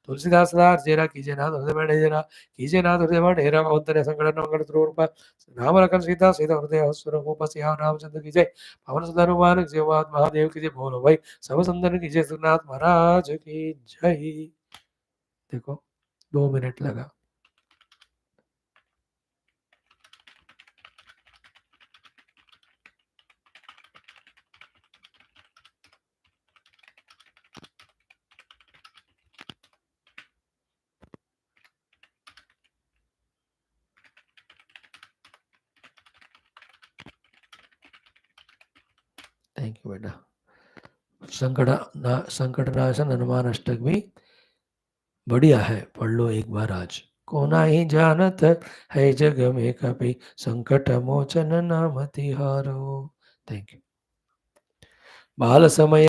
तुलसीदास सदा जेरा कीजे नाथ हृदय में डेरा कीजे नाथ हृदय में डेरा अंतरे संकट मंगल रूप राम लखन सीता सीता हृदय सुर रूप सिया रामचंद्र की जय पवन सुंदर हनुमान जय महादेव की जय. बोलो भाई सब संतन की जय. सुखनाथ महाराज की जय. देखो 2 मिनट लगा. थैंक यू बेटा. संकटनाशन हनुमान अष्टमी बढ़िया है. पढ़ लो एक बार आज. को नाही जानत है जग में कभी संकट मोचन नाम तिहारो. Thank you. बाल समय